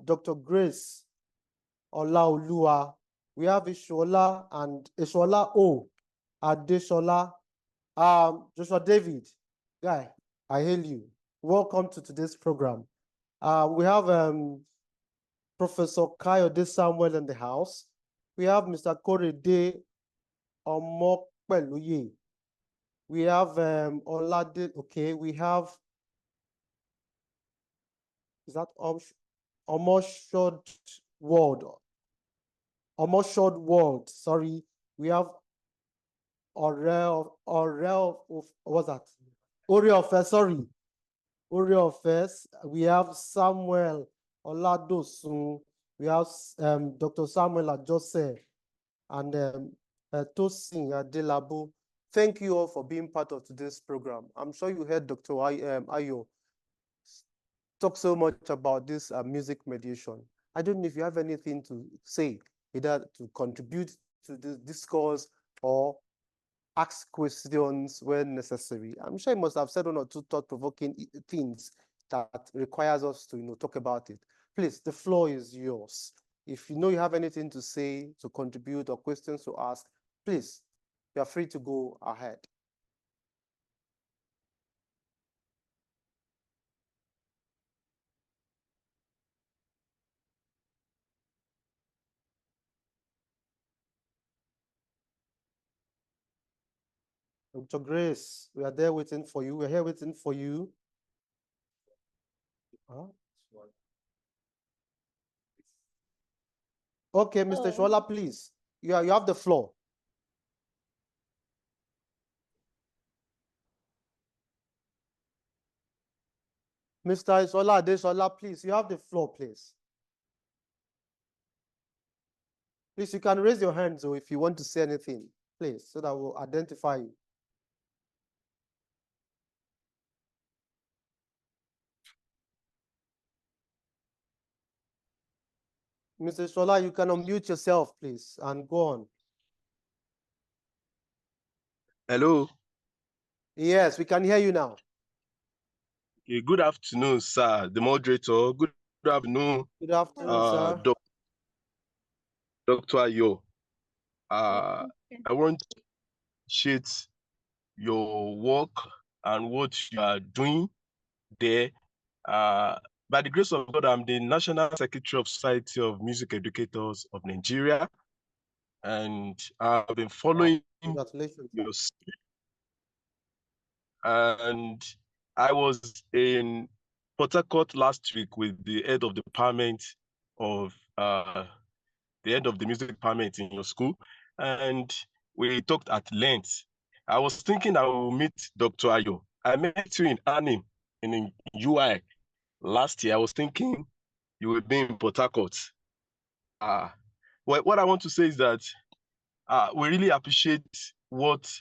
Dr. Grace Olaoluwa. We have Ishola and Ishola O, Adeshola, Joshua David. Guy, I hail you. Welcome to today's program. We have Professor Kayode Samuel in the house. We have Mr. Korede Omokpeluye. We have Oladele, okay, we have, is that Omoshod World? Omoshod World, sorry. We have what's that? Oriofe, sorry. Oriofe. We have Samuel Oladosun. We have Dr. Samuel Ajose and Tosin Adelabo. Thank you all for being part of today's program. I'm sure you heard Dr. Ayo talk so much about this music mediation. I don't know if you have anything to say, either to contribute to the discourse or ask questions when necessary. I'm sure you must have said one or two thought-provoking things that requires us to talk about it. Please, the floor is yours. If you know you have anything to say, to contribute, or questions to ask, please, you are free to go ahead. Dr. Grace, we are there waiting for you. We're here waiting for you. Huh? Okay, Mr. Shola, please. You have the floor. Mr. Isola Adesola, please, you have the floor, please. Please, you can raise your hand so if you want to say anything, please, so that we'll identify you. Mr. Shola, you can unmute yourself, please, and go on. Hello. Yes, we can hear you now. Okay, good afternoon, sir, the moderator. Good afternoon. Good afternoon, sir. Dr. Ayo. I want to appreciate your work and what you are doing there. By the grace of God, I'm the National Secretary of Society of Music Educators of Nigeria, and I've been following your, and I was in Port Harcourt last week with the head of the department of the head of the music department in your school, and we talked at length. I was thinking I will meet Dr. Ayo. I met you in Arnhem in UI last year. I was thinking you would be in Port Harcourt. Well, what I want to say is that we really appreciate what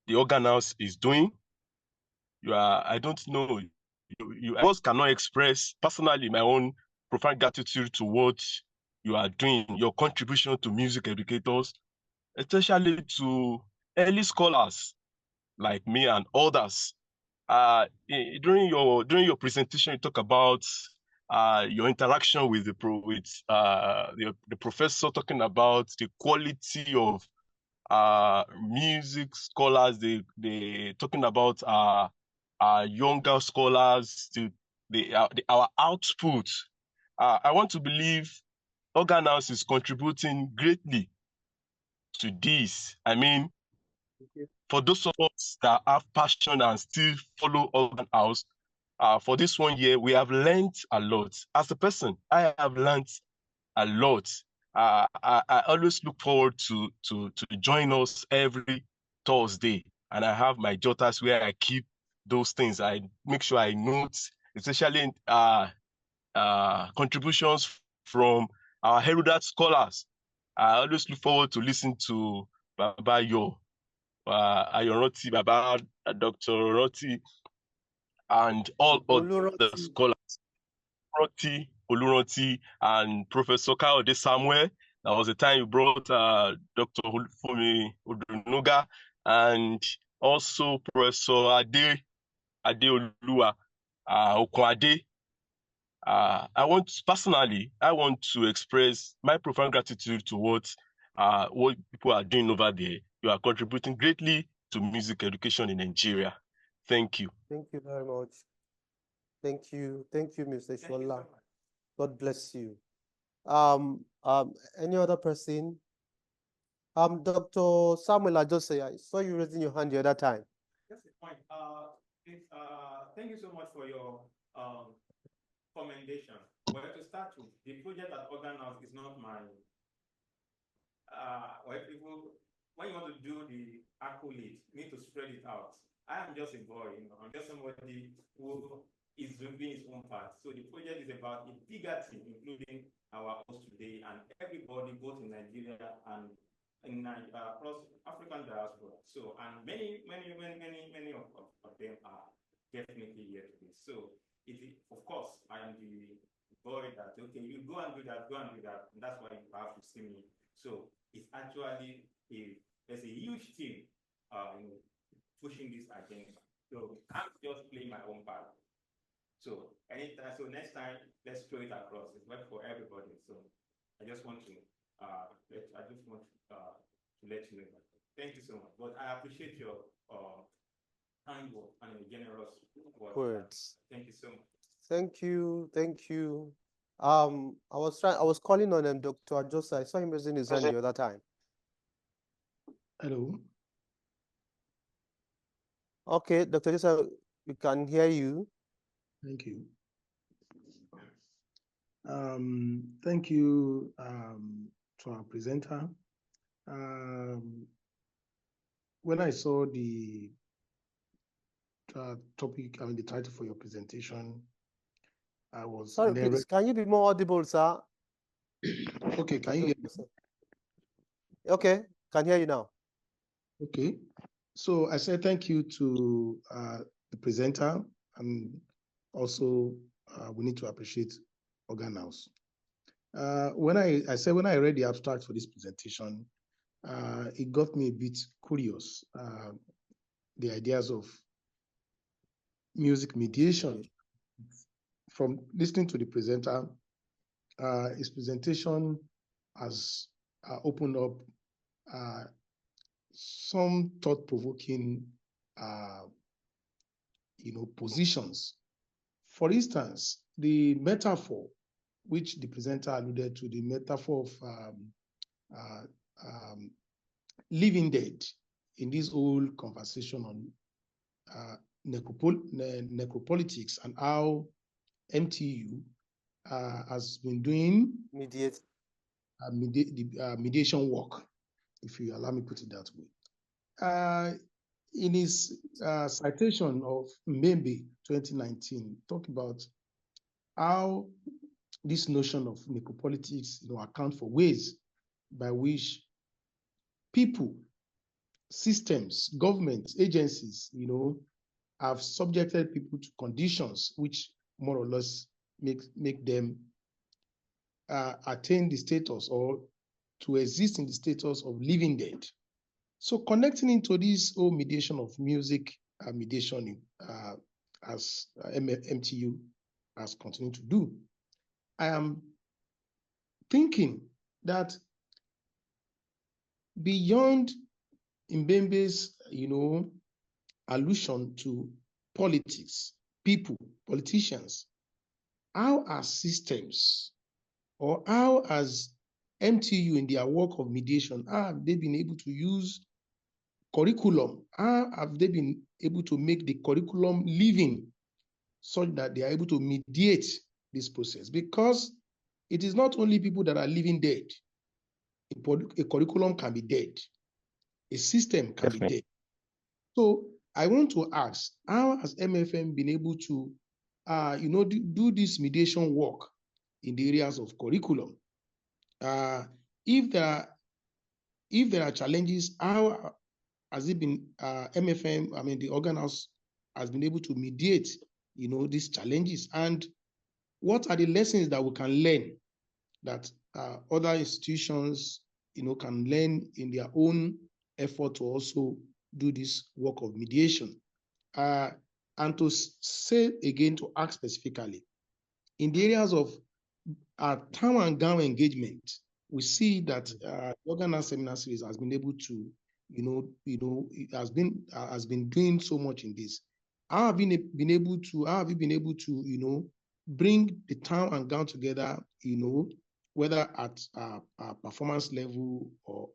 the organ house is doing. I don't know, I just cannot express personally my own profound gratitude to what you are doing, your contribution to music educators. especially to early scholars like me and others. During your presentation, you talk about your interaction with the professor, talking about the quality of music scholars. They talking about younger scholars, our output. I want to believe Organ House is contributing greatly to this. I mean, for those of us that have passion and still follow Organ House, for this 1 year, we have learned a lot. As a person, I have learned a lot. I always look forward to join us every Thursday, and I have my jotters where I keep those things. I make sure I note, especially contributions from our erudite scholars. I always look forward to listen to Baba Ayorinde, Baba Dr. Roti, and all other scholars. Oluroti, and Professor Kayode Samuel. That was the time you brought Dr. Fumi Odunuga, and also Professor Adeolua Okunade. I want to express my profound gratitude towards what people are doing over there. You are contributing greatly to music education in Nigeria. Thank you. Thank you very much. Thank you, Mr. Shola. God bless you. Any other person? Dr. Samuel Ajose, I saw you raising your hand the other time. That's the point. Thank you so much for your commendation. Well, to start with, the project at Organ House is not my. When you want to do the accolade, you need to spread it out. I am just a boy, I'm just somebody who is doing his own part. So the project is about a bigger team, including our host today and everybody, both in Nigeria and across African diaspora. So, and many of them are definitely here today. So, of course, I am the boy that, okay, you go and do that, and that's why you have to see me. So, it's actually there's a huge team pushing this agenda. So, I'm just playing my own part. So, next time, let's throw it across. It's work for everybody. So, I just want to let you know that. Thank you so much. But I appreciate your kind work and your generous words. Thank you so much. Thank you. I was calling on Dr. Ajose. I saw him raising his hand the other time. Hello. Okay, Dr. Ajose, we can hear you. Thank you. Thank you to our presenter. When I saw the topic, the title for your presentation, I was... Sorry, please, can you be more audible, sir? Okay, can you hear me? Okay, can hear you now. Okay, so I said thank you to the presenter, and also we need to appreciate Organ House. When I read the abstract for this presentation, it got me a bit curious. The ideas of music mediation. From listening to the presenter, his presentation has opened up some thought-provoking, positions. For instance, the metaphor which the presenter alluded to, the metaphor of living dead in this whole conversation on necropolitics and how MTU has been doing mediation work, if you allow me to put it that way. In his citation of Mbembe 2019, talk about how this notion of necropolitics, account for ways by which people, systems, governments, agencies, have subjected people to conditions which more or less make them attain the status or to exist in the status of living dead. So connecting into this whole mediation of music, mediation as MTU has continued to do, I am thinking that beyond Mbembe's, allusion to politics, people, politicians, how are systems or how has MTU in their work of mediation, how have they been able to use curriculum? How have they been able to make the curriculum living such that they are able to mediate this process? Because it is not only people that are living dead. A curriculum can be dead. A system can be dead. So I want to ask, how has MFM been able to, do this mediation work in the areas of curriculum? If there are challenges, how has it been MFM, the organ house has been able to mediate, these challenges? And what are the lessons that we can learn that other institutions, can learn in their own effort to also do this work of mediation? And to say again, to ask specifically, in the areas of town and gown engagement, we see that the Organ Seminar Series has been able to, it has been doing so much in this. How have you been able to, bring the town and gown together, whether at performance level or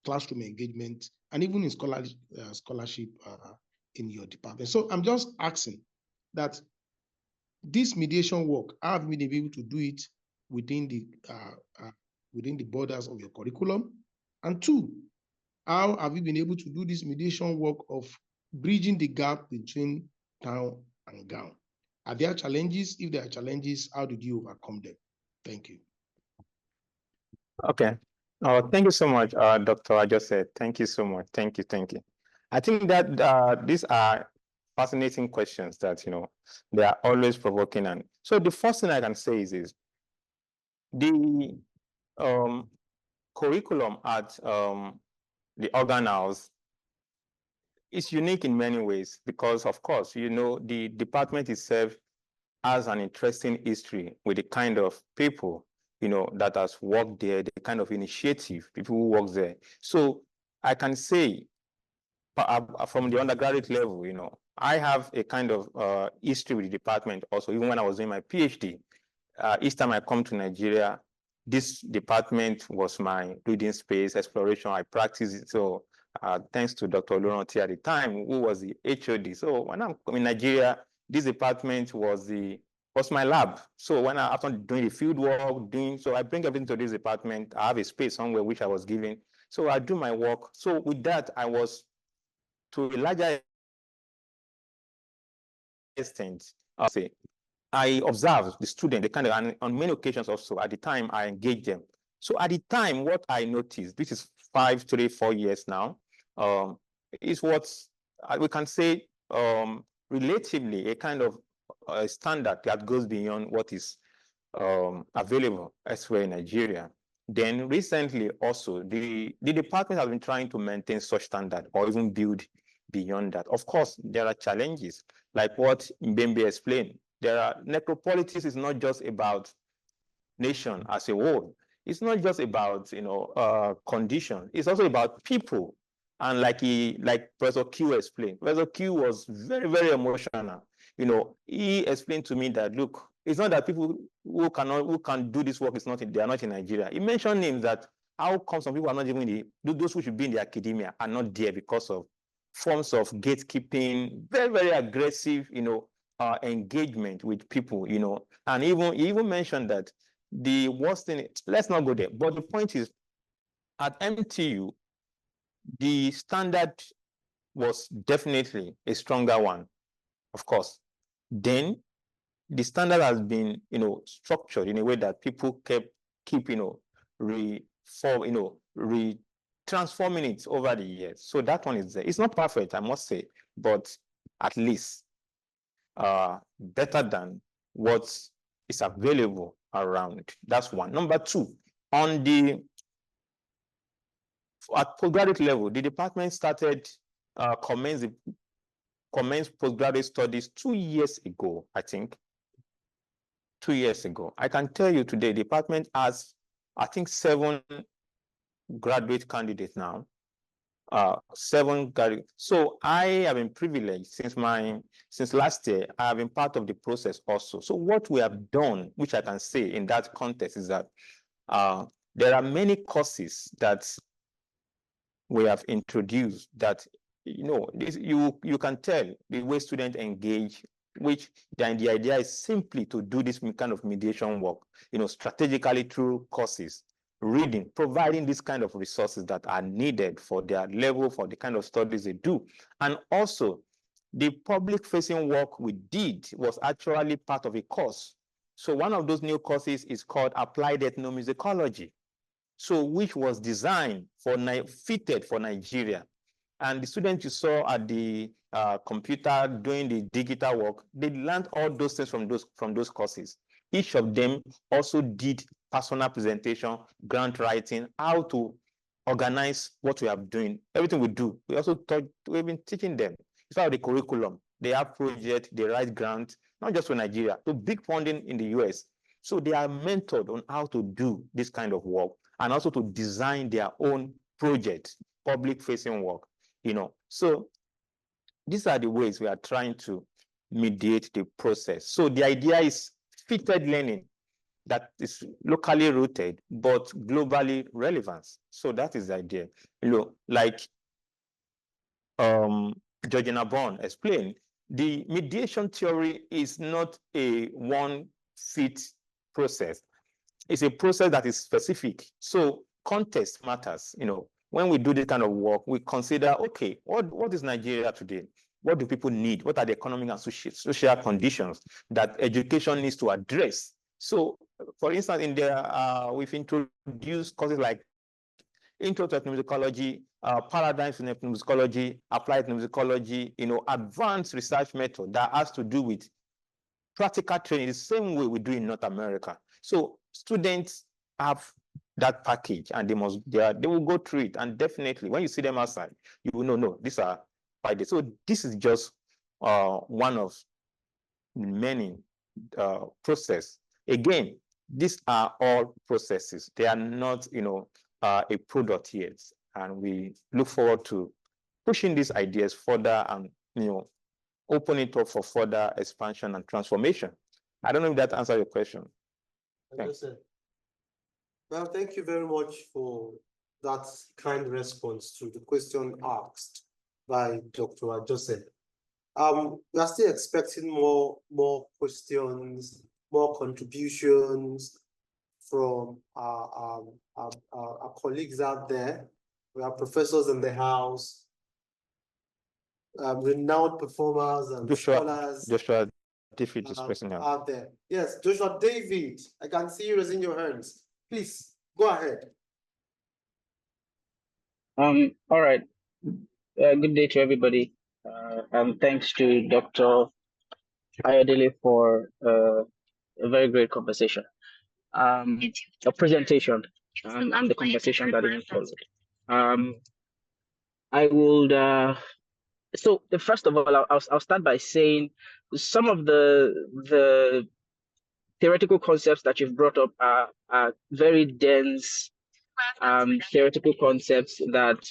classroom engagement, and even in scholarship in your department? So I'm just asking that this mediation work, how have you been able to do it within the borders of your curriculum? And two, how have you been able to do this mediation work of bridging the gap between town and gown? Are there challenges? If there are challenges, how did you overcome them? Thank you. Okay. Thank you so much, Dr. Ajose. Thank you so much. Thank you. I think that these are fascinating questions that, they are always provoking. And so the first thing I can say is the curriculum at the organ house is unique in many ways because, of course, the department itself has an interesting history with the kind of people, that has worked there, the kind of initiative, people who work there. So I can say from the undergraduate level, I have a kind of history with the department also, even when I was doing my PhD. Each time I come to Nigeria, this department was my reading space, exploration, I practice it. So thanks to Dr. Oloranti at the time, who was the HOD. So when I'm in Nigeria, this department was my lab. So when after doing the field work, so I bring everything to this department. I have a space somewhere which I was given. So I do my work. So with that, I was to a larger extent, I observed the student, and on many occasions also, at the time I engaged them. So at the time, what I noticed, this is 5, 3, 4 years now, is what we can say relatively a kind of standard that goes beyond what is available elsewhere in Nigeria. Then recently also, the department has been trying to maintain such standard or even build beyond that. Of course, there are challenges, like what Mbembe explained. Necropolitics is not just about nation as a whole. It's not just about condition. It's also about people. And like Professor Q explained, Professor Q was very, very emotional. He explained to me that, look, it's not that people who can do this work they are not in Nigeria. He mentioned names that how come some people are not even those who should be in the academia are not there because of forms of gatekeeping, very, very aggressive, engagement with people, and he even mentioned that the worst thing, let's not go there, but the point is, at MTU, the standard was definitely a stronger one, of course. Then the standard has been, structured in a way that people keep transforming it over the years. So that one is there. It's not perfect, I must say, but at least better than what is available around. That's one. Number two, on the at postgraduate level, the department started commenced postgraduate studies 2 years ago, I think. 2 years ago. I can tell you today, the department has, I think, 7 graduate candidates now. 7 graduate. So I have been privileged since last year. I have been part of the process also. So what we have done, which I can say in that context, is that there are many courses that we have introduced that, you know, this, you can tell the way students engage, which then the idea is simply to do this kind of mediation work, you know, strategically through courses, reading, providing this kind of resources that are needed for their level, for the kind of studies they do. And also, the public-facing work we did was actually part of a course. So one of those new courses is called Applied Ethnomusicology. So which was designed for, fitted for Nigeria. And the students you saw at the computer doing the digital work, they learned all those things from those courses. Each of them also did personal presentation, grant writing, how to organize what we are doing, everything we do. We also taught, we've been teaching them. It's part of the curriculum. They have projects, they write grants, not just for Nigeria, to big funding in the US. So they are mentored on how to do this kind of work and also to design their own projects, public-facing work, you know. So these are the ways we are trying to mediate the process. So the idea is fitted learning that is locally rooted, but globally relevant. So that is the idea. You know, like Georgina Bond explained, the mediation theory is not a one-fit process. It's a process that is specific. So context matters. You know, when we do this kind of work, we consider, okay, what is Nigeria today? What do people need? What are the economic and social conditions that education needs to address? So, for instance, in there, we've introduced courses like Intro to Ethnomusicology, Paradigms in Ethnomusicology, Applied Ethnomusicology, you know, advanced research method that has to do with practical training, the same way we do in North America. So students have that package and they will go through it, and definitely when you see them outside, you will know, no, these are 5 days. So this is just one of many process. Again, these are all processes. They are not, you know, a product yet, and we look forward to pushing these ideas further and, you know, open it up for further expansion and transformation. I don't know if that answers your question. Well, thank you very much for that kind response to the question asked by Dr. Joseph. We are still expecting more questions, more contributions from our colleagues out there. We have professors in the house, renowned performers and scholars. Joshua David is pressing out there. Yes, Joshua David, I can see you raising your hands. Please, go ahead. All right. Good day to everybody. Thanks to Dr. Ayodele for a very great conversation, a presentation, and the conversation that even followed. I would. So first of all, I'll start by saying some of the theoretical concepts that you've brought up are very dense theoretical concepts that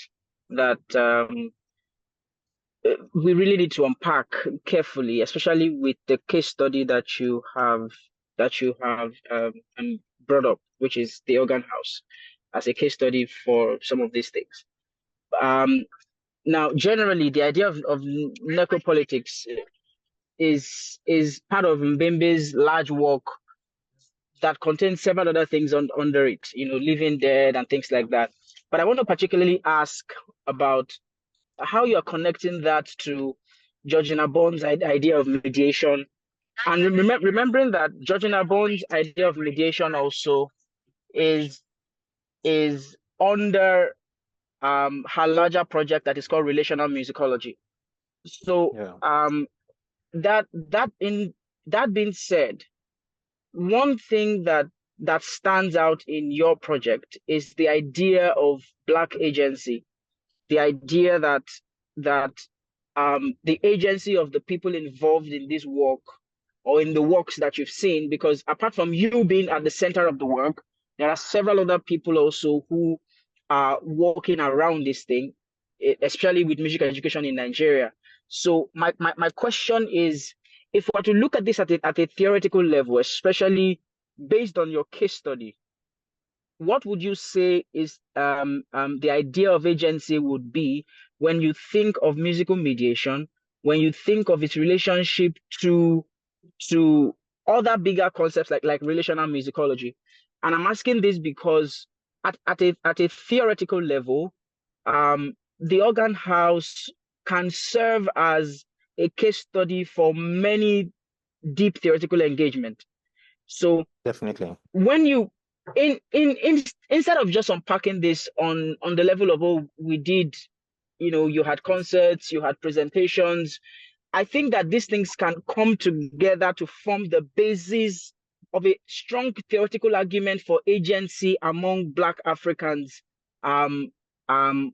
we really need to unpack carefully, especially with the case study that you have brought up, which is the organ house, as a case study for some of these things. Now, generally, the idea of necropolitics is part of Mbembe's large work that contains several other things under it, you know, living dead and things like that. But I want to particularly ask about how you are connecting that to Georgina Bond's idea of mediation, and remembering that Georgina Bond's idea of mediation also is under her larger project that is called relational musicology. So that being said, one thing that that stands out in your project is the idea of Black agency, the idea that the agency of the people involved in this work or in the works that you've seen, because apart from you being at the center of the work, there are several other people also who are working around this thing, especially with music education in Nigeria. So my question is, if we were to look at this at a theoretical level, especially based on your case study, what would you say is the idea of agency would be when you think of musical mediation, when you think of its relationship to other bigger concepts like relational musicology? And I'm asking this because at a theoretical level, the organ house can serve as a case study for many deep theoretical engagement. So Definitely. when you instead of just unpacking this on the level of, oh, we did, you had concerts, you had presentations, I think that these things can come together to form the basis of a strong theoretical argument for agency among Black Africans all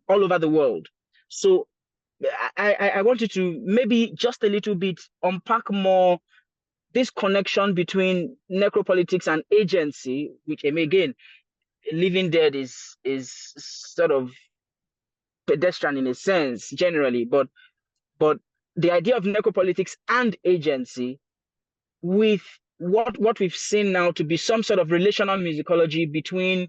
over the world. So I wanted to maybe just a little bit unpack more this connection between necropolitics and agency, which again, Living Dead is sort of pedestrian in a sense generally, but the idea of necropolitics and agency with what we've seen now to be some sort of relational musicology between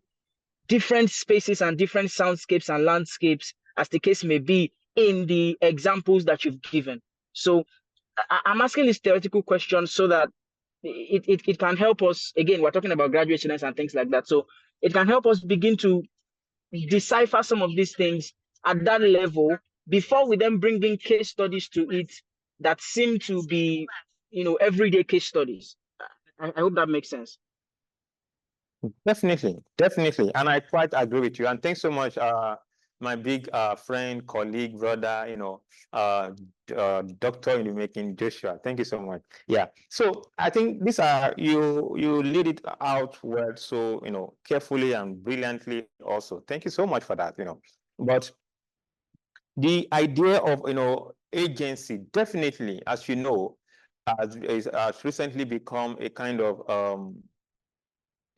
different spaces and different soundscapes and landscapes, as the case may be, in the examples that you've given. So I'm asking this theoretical question so that it can help us. Again, we're talking about graduate students and things like that. So it can help us begin to decipher some of these things at that level before we then bring in case studies to it that seem to be, everyday case studies. I hope that makes sense. Definitely, definitely. And I quite agree with you. And thanks so much, my big friend, colleague, brother, doctor in the making, Joshua. Thank you so much. Yeah. So I think these are, you lead it out well, so, carefully and brilliantly also. Thank you so much for that, But the idea of, agency, definitely, as you know, has recently become a kind of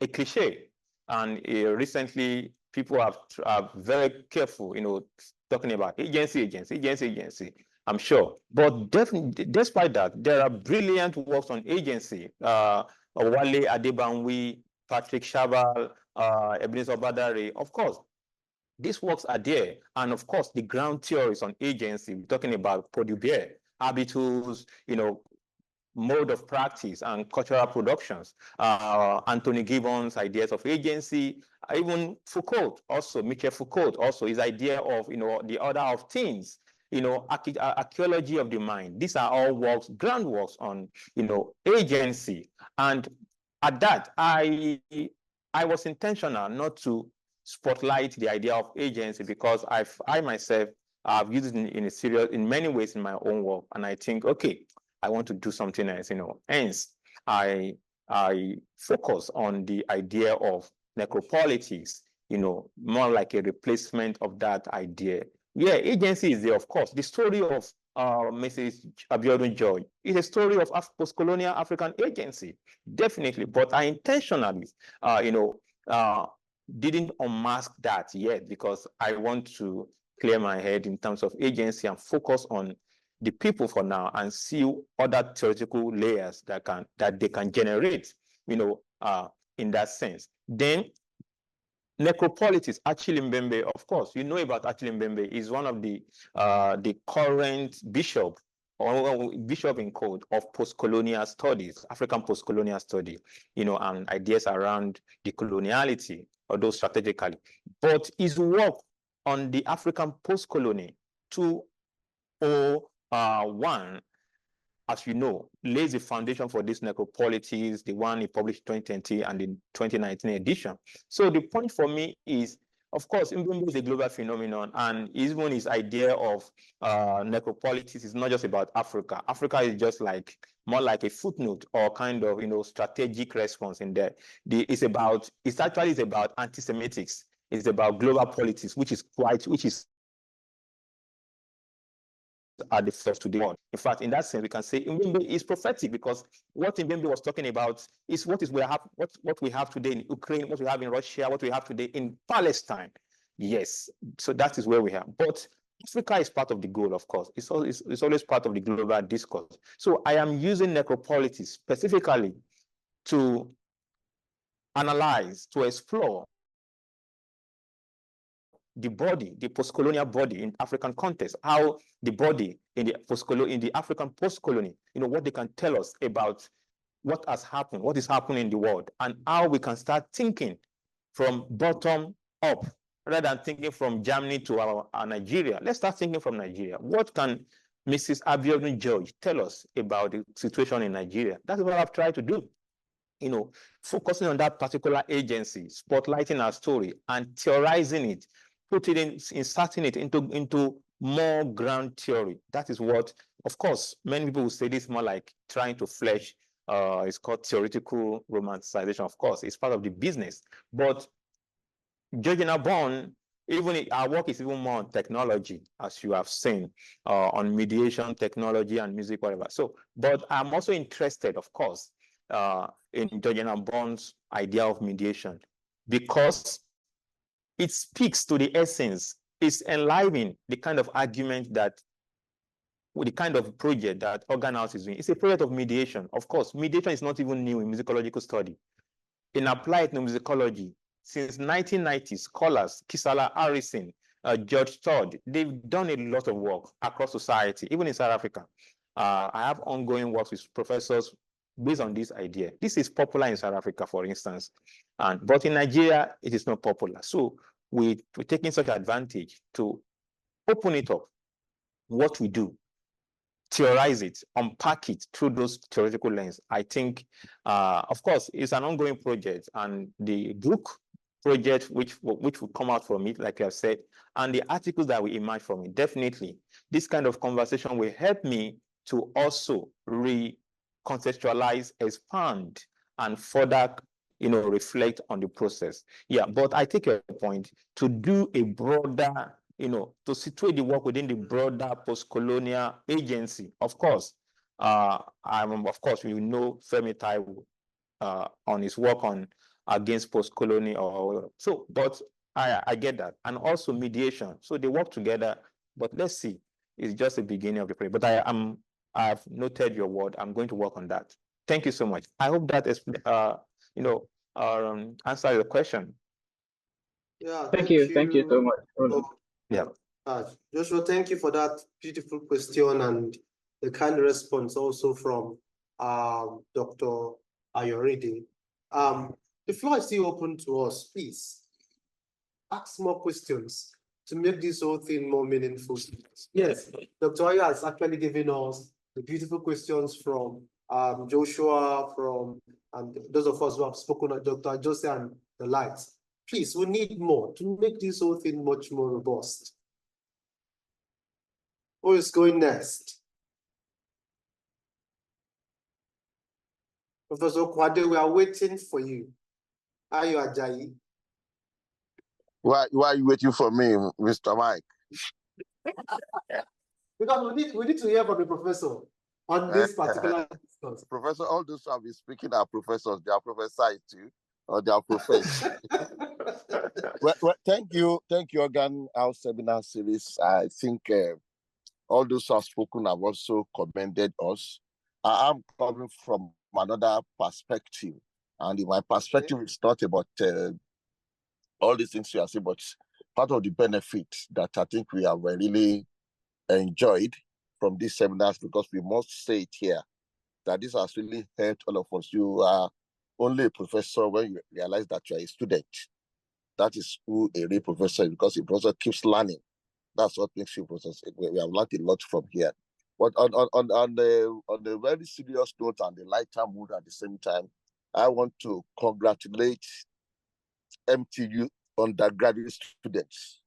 a cliche, and recently people are very careful, talking about agency. I'm sure, but definitely, despite that, there are brilliant works on agency. Oladele Adebanwi, Patrick Shabal, Ebenezer Obadare. Of course, these works are there, and of course, the ground theories on agency. We're talking about Produbert, habitus, mode of practice and cultural productions, Anthony Gibbons' ideas of agency, even Foucault also, Michel Foucault also, his idea of, the order of things, archaeology of the mind. These are all works, groundworks on, agency. And at that, I was intentional not to spotlight the idea of agency because I myself have used it in many ways in my own work. And I think, okay, I want to do something else, Hence, I focus on the idea of necropolitics, more like a replacement of that idea. Yeah, agency is there, of course. The story of Mrs. Abiodun Joy is a story of post-colonial African agency, definitely. But I intentionally, didn't unmask that yet because I want to clear my head in terms of agency and focus on the people for now and see other theoretical layers that they can generate, in that sense. Then necropolitics, Achille Mbembe, of course, you know about Achille Mbembe, is one of the current bishop in code of post-colonial studies, African post-colonial study, and ideas around the coloniality, although strategically. But his work on the African post-colony 201, as you know, lays the foundation for this necropolitics, the one he published 2020 and the 2019 edition. So the point for me is of course, Mbembe is a global phenomenon, and even his idea of necropolitics is not just about Africa. Africa is just like more like a footnote or kind of strategic response in there. It's actually about anti-Semitics. It's about global politics, which is at the first to the world. In fact, in that sense, we can say Mbembe is prophetic, because what Mbembe was talking about is what we have today in Ukraine, what we have in Russia, what we have today in Palestine. Yes, so that is where we are. But Africa is part of the goal, of course. It's always part of the global discourse. So I am using necropolitics specifically to analyze, to explore the body, the post-colonial body in African context, how the body in the African post-colony, what they can tell us about what has happened, what is happening in the world, and how we can start thinking from bottom up rather than thinking from Germany to our Nigeria. Let's start thinking from Nigeria. What can Mrs. Abiodun George tell us about the situation in Nigeria? That's what I've tried to do. Focusing on that particular agency, spotlighting our story and theorizing it, inserting it into more ground theory. That is what, of course, many people will say this more like trying to flesh. It's called theoretical romanticization. Of course, it's part of the business. But Georgina Bond, our work is even more on technology, as you have seen, on mediation, technology, and music, whatever. So, but I'm also interested, of course, in Georgina Bond's idea of mediation, because it speaks to the essence, it's enlivening the kind of argument that, with the kind of project that Organ House is doing. It's a project of mediation. Of course, mediation is not even new in musicological study. In applied musicology, since 1990, scholars, Kisala Harrison, George Todd, they've done a lot of work across society, even in South Africa. I have ongoing works with professors based on this idea. This is popular in South Africa, for instance, but in Nigeria, it is not popular. So we're taking such advantage to open it up, what we do, theorize it, unpack it through those theoretical lens. I think, of course, it's an ongoing project, and the book project which will come out from it, like I said, and the articles that will emerge from it, definitely, this kind of conversation will help me to also recontextualize, expand, and further, reflect on the process. Yeah, but I take your point to do a broader, to situate the work within the broader post-colonial agency. Of course, we know Femi Taiwo on his work on against post-colonial, but I get that, and also mediation. So they work together, but let's see. It's just the beginning of the project. But I've noted your word. I'm going to work on that. Thank you so much. I hope that answer your question. Yeah, Thank you so much. Yeah. Joshua, thank you for that beautiful question and the kind response also from Dr. Ayorinde. The floor is still open to us. Please ask more questions to make this whole thing more meaningful. Yes, Dr. Ayo has actually given us the beautiful questions from Joshua, and those of us who have spoken, Dr. Jose and the likes. Please, we need more to make this whole thing much more robust. Who is going next? Professor Kwade, we are waiting for you. Are you Ajayi? Why are you waiting for me, Mr. Mike? Because we need to hear from the professor on this particular discourse. Professor, all those who have been speaking are professors. They are prophesied too, or they are prophets. well, thank you, Organ House Seminar Series. I think all those who have spoken have also commended us. I'm coming from another perspective, and in my perspective, it's not about all these things you are saying, but part of the benefit that I think we have really enjoyed from these seminars, because we must say it here, that this has really helped all of us. You are only a professor when you realize that you are a student. That is who a real professor is, because a professor keeps learning. That's what makes you a professor. We have learned a lot from here. But on the very serious note and the lighter mood at the same time, I want to congratulate MTU undergraduate students.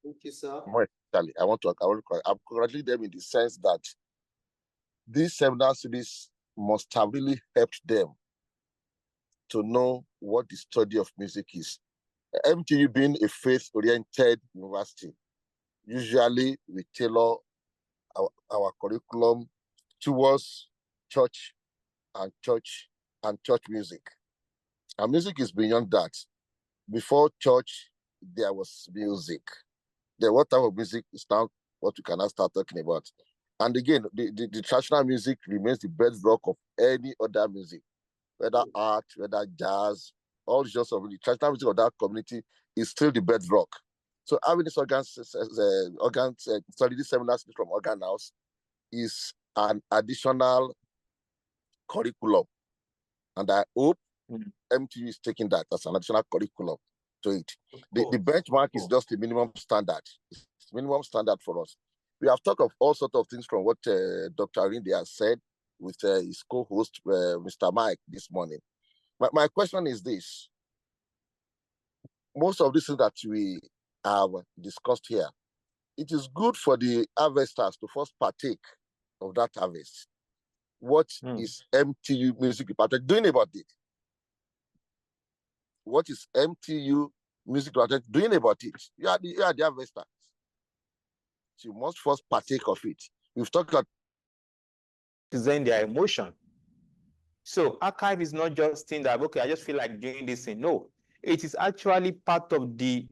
Thank you, sir. More especially, I want to congratulate them in the sense that these seminar series must have really helped them to know what the study of music is. MTU being a faith-oriented university, usually we tailor our curriculum towards church and church music. And music is beyond that. Before church, there was music. Then what type of music is now what we can now start talking about? And again, the traditional music remains the bedrock of any other music, whether art, whether jazz, all sorts of the traditional music of that community is still the bedrock. So having this study this seminars from Organ House is an additional curriculum. And I hope MTU is taking that as an additional curriculum to it. The benchmark is just a minimum standard. It's minimum standard for us. We have talked of all sorts of things from what Dr. Ayorinde has said with his co-host, Mr. Mike, this morning. My question is this. Most of these things that we have discussed here, it is good for the harvesters to first partake of that harvest. What is MTU Music Department doing about it? What is MTU Music Department doing about it? You are the harvesters. So you must first partake of it. We've talked about present their emotion. So archive is not just thing that, okay, I just feel like doing this thing. No, it is actually part of the,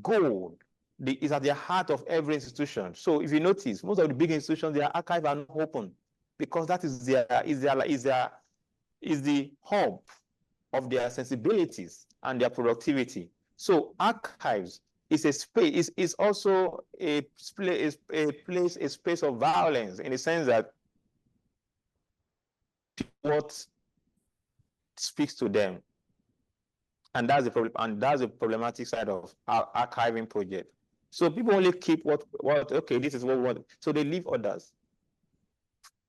goal. It's at the heart of every institution. So if you notice, most of the big institutions, their archive are not open because that is the hub of their sensibilities and their productivity. So archives is a space, is also a space of violence in the sense that what speaks to them. And that's the problem, and that's the problematic side of our archiving project. So people only keep what okay, this is what we want. So they leave others,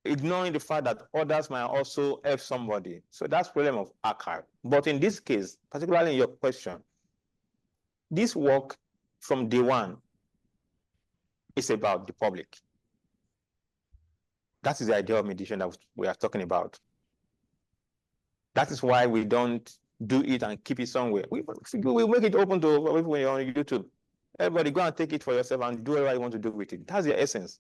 ignoring the fact that others might also help somebody. So that's the problem of archive. But in this case, particularly in your question, this work from day one is about the public. That is the idea of mediation that we are talking about. That is why we don't do it and keep it somewhere. We make it open to people when you're on YouTube. Everybody go and take it for yourself and do whatever you want to do with it. That's the essence.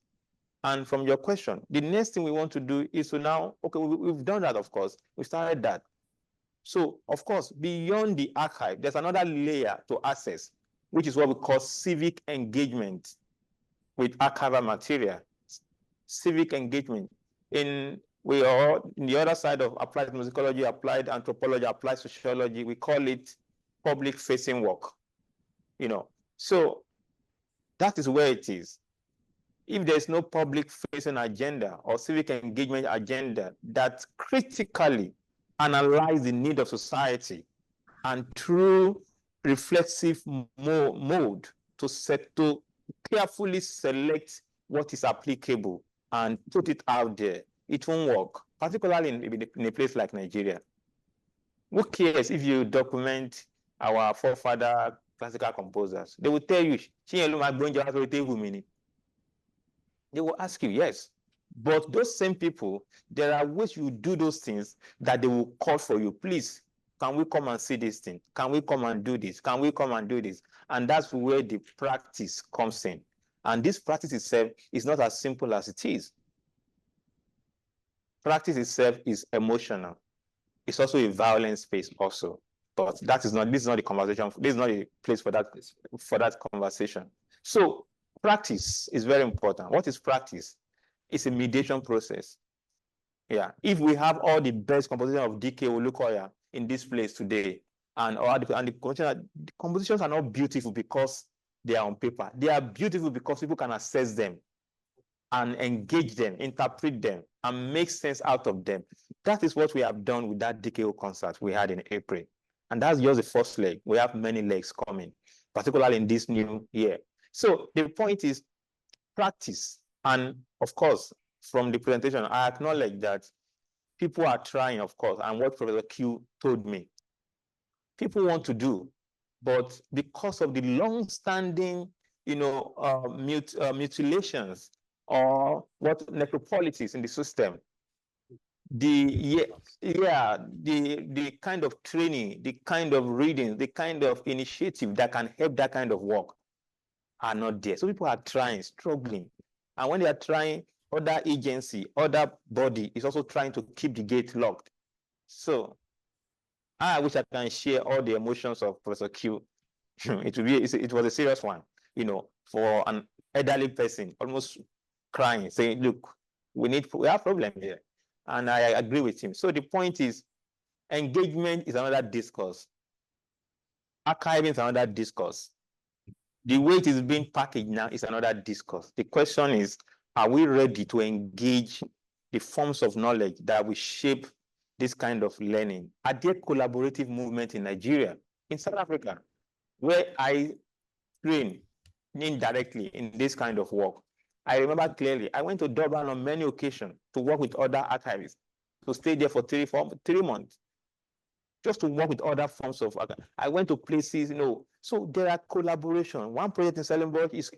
And from your question, the next thing we want to do is to now, okay, we've done that, of course. We started that. So, of course, beyond the archive, there's another layer to access, which is what we call civic engagement with archival material. Civic engagement. We are in the other side of applied musicology, applied anthropology, applied sociology. We call it public-facing work. So that is where it is. If there's no public-facing agenda or civic engagement agenda that critically analyze the need of society and through reflexive mode to carefully select what is applicable and put it out there, it won't work, particularly in a place like Nigeria. Who cares if you document our forefather classical composers? They will tell you, they will ask you, yes. But those same people, there are ways you do those things that they will call for you. Please, can we come and see this thing? Can we come and do this? Can we come and do this? And that's where the practice comes in. And this practice itself is not as simple as it is. Practice itself is emotional. It's also a violent space also. But this is not the conversation. This is not a place for that conversation. So practice is very important. What is practice? It's a mediation process. Yeah. If we have all the best composition of DK Olukoya in this place today, and the compositions are not beautiful because they are on paper. They are beautiful because people can access them and engage them, interpret them, and make sense out of them. That is what we have done with that DKO concert we had in April. And that's just the first leg. We have many legs coming, particularly in this new year. So the point is practice. And of course, from the presentation, I acknowledge that people are trying, of course, and what Professor Q told me. People want to do, But because of the long-standing, mutilations or what necropolitics in the system, the kind of training, the kind of reading, the kind of initiative that can help that kind of work are not there. So people are trying, struggling. And when they are trying, other agency, other body is also trying to keep the gate locked. So I wish I can share all the emotions of Professor Q. It was a serious one, for an elderly person, almost crying, saying, look, we have problem here. And I agree with him. So the point is, engagement is another discourse. Archiving is another discourse. The way it is being packaged now is another discourse. The question is, are we ready to engage the forms of knowledge that will shape this kind of learning? Are there collaborative movement in Nigeria, in South Africa, where I train indirectly in this kind of work? I remember clearly, I went to Durban on many occasions to work with other archivists, to stay there for 3 months, just to work with other forms of. I went to places, so there are collaboration. One project in Stellenbosch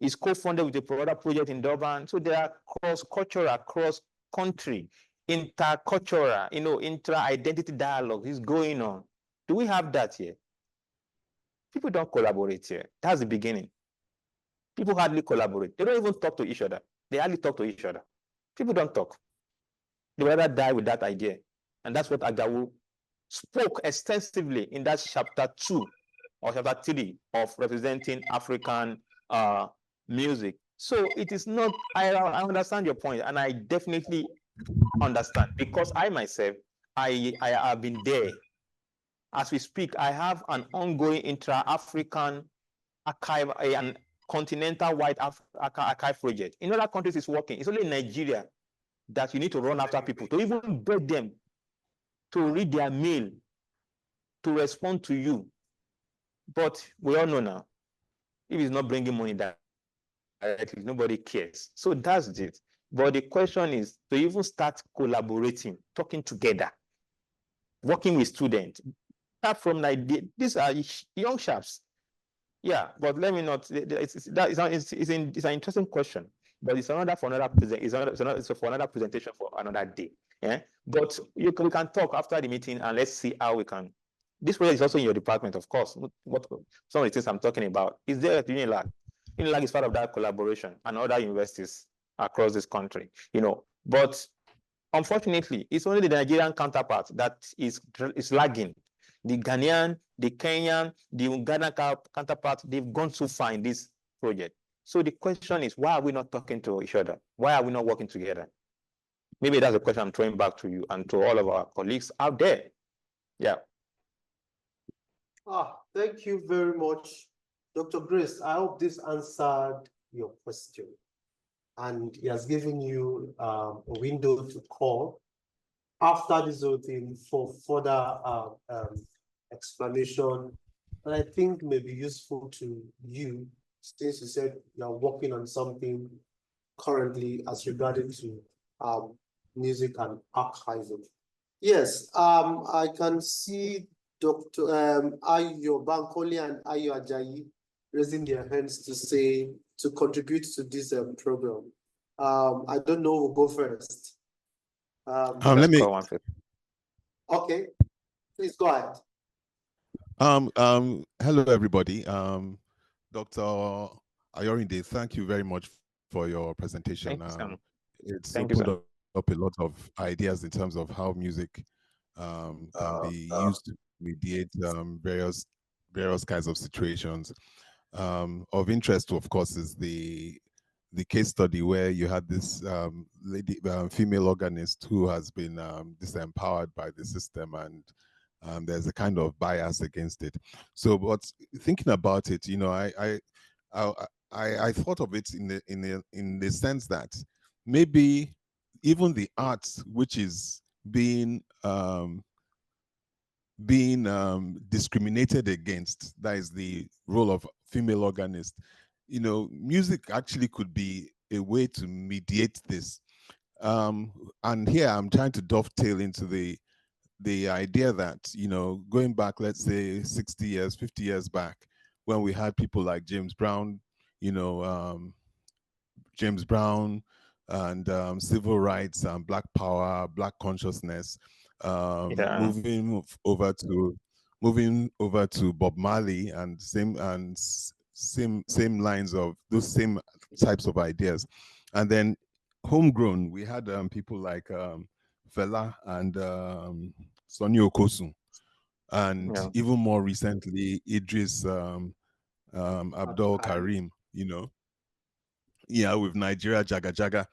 is co-funded with a other project in Durban. So there are cross-cultural, cross-country, intercultural, intra-identity dialogue is going on. Do we have that here? People don't collaborate here. That's the beginning. People hardly collaborate. They don't even talk to each other. They hardly talk to each other. People don't talk. They rather die with that idea. And that's what Agawu spoke extensively in that chapter 2 or chapter 3 of representing African music. So it is not, I understand your point, and I definitely understand, because I myself, I have been there. As we speak, I have an ongoing intra-African archive, an continental-wide archive project. In other countries, it's working. It's only in Nigeria that you need to run after people to even beg them to read their mail, to respond to you. But we all know now, if it's not bringing money directly, nobody cares. So that's it. But the question is to even start collaborating, talking together, working with students. Apart from Nigeria, these are young chaps. Yeah, but let me not. It's an interesting question, but it's for another presentation for another day. Yeah, but we can talk after the meeting and let's see how we can. This project is also in your department, of course. What some of the things I'm talking about is there at UNILAG. UNILAG is part of that collaboration and other universities across this country. But unfortunately, it's only the Nigerian counterpart that is lagging. The Ghanaian, the Kenyan, the Ugandan counterpart, they've gone so far in this project. So the question is, why are we not talking to each other? Why are we not working together? Maybe that's a question I'm throwing back to you and to all of our colleagues out there. Yeah. Thank you very much, Dr. Grace. I hope this answered your question. And he has given you a window to call after this whole thing for further explanation. And I think may be useful to you, since you said you're working on something currently as regarding to music and archiving. Yes, I can see Dr. Ayo Bankole and Ayo Ajayi raising their hands to contribute to this program. I don't know who'll go first. Let me. Okay, please go ahead. Hello, everybody. Dr. Ayorinde, thank you very much for your presentation. It's opened up a lot of ideas in terms of how music can be used to mediate various kinds of situations. Of interest, of course, is the case study where you had this lady, female organist who has been disempowered by the system, and there's a kind of bias against it. So, but thinking about it, I thought of it in the sense that maybe even the arts, which is being discriminated against, that is the role of female organist. Music actually could be a way to mediate this. And here I'm trying to dovetail into the the idea that, you know, going back, let's say 60 years, 50 years back, when we had people like James Brown, you know, James Brown and civil rights and Black power, Black consciousness, moving over to Bob Marley and same lines of those same types of ideas. And then homegrown, we had people like Fela and Sonny Okosun, and even more recently Idris Abdul Karim, you know, with Nigeria Jaga Jaga,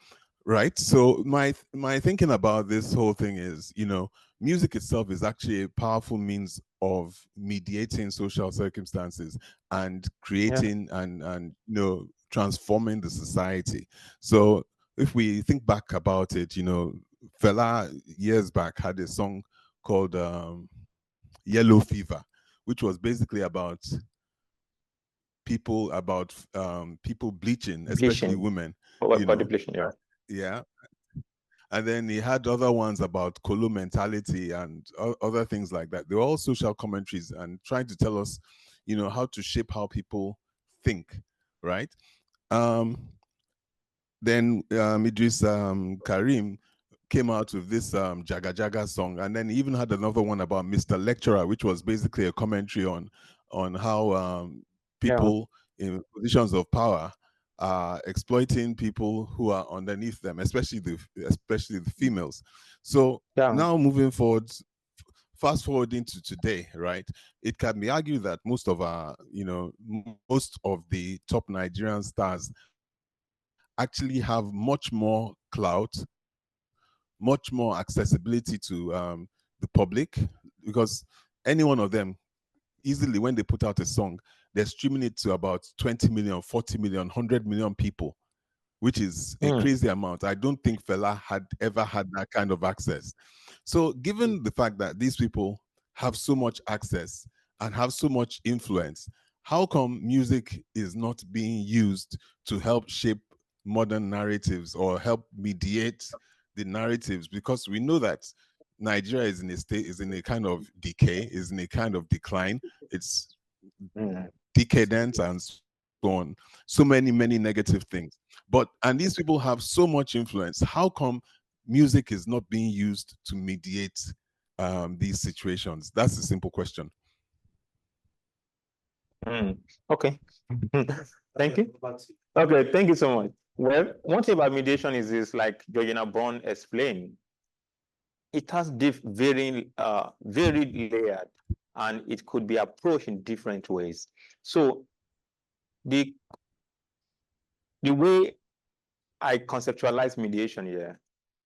right? So my thinking about this whole thing is, you know, music itself is actually a powerful means of mediating social circumstances and creating and you know, transforming the society. So if we think back about it, you know, Fela years back had a song called Yellow Fever, which was basically about people bleaching, especially women. Body bleaching, yeah. And then he had other ones about Kolo mentality and other things like that. They were all social commentaries and trying to tell us, you know, how to shape how people think, right? Then Idris Karim came out with this Jaga Jaga song, and then he even had another one about Mr. Lecturer, which was basically a commentary on how people in positions of power are exploiting people who are underneath them, especially the females. So now moving forward, fast forwarding to today, right? It can be argued that most of the top Nigerian stars actually have much more clout, much more accessibility to the public, because any one of them easily, when they put out a song, they're streaming it to about 20 million, 40 million, 100 million people, which is a crazy amount. I don't think Fela had ever had that kind of access. So given the fact that these people have so much access and have so much influence, how come music is not being used to help shape modern narratives or help mediate the narratives? Because we know that Nigeria is in a kind of decay, is in a kind of decline. It's decadent and so on. So many negative things. And these people have so much influence. How come music is not being used to mediate these situations? That's a simple question. Okay. Thank you. Okay, thank you so much. Well, one thing about mediation is this, like Georgina Bond explained, it has very layered, and it could be approached in different ways. So the way I conceptualize mediation here,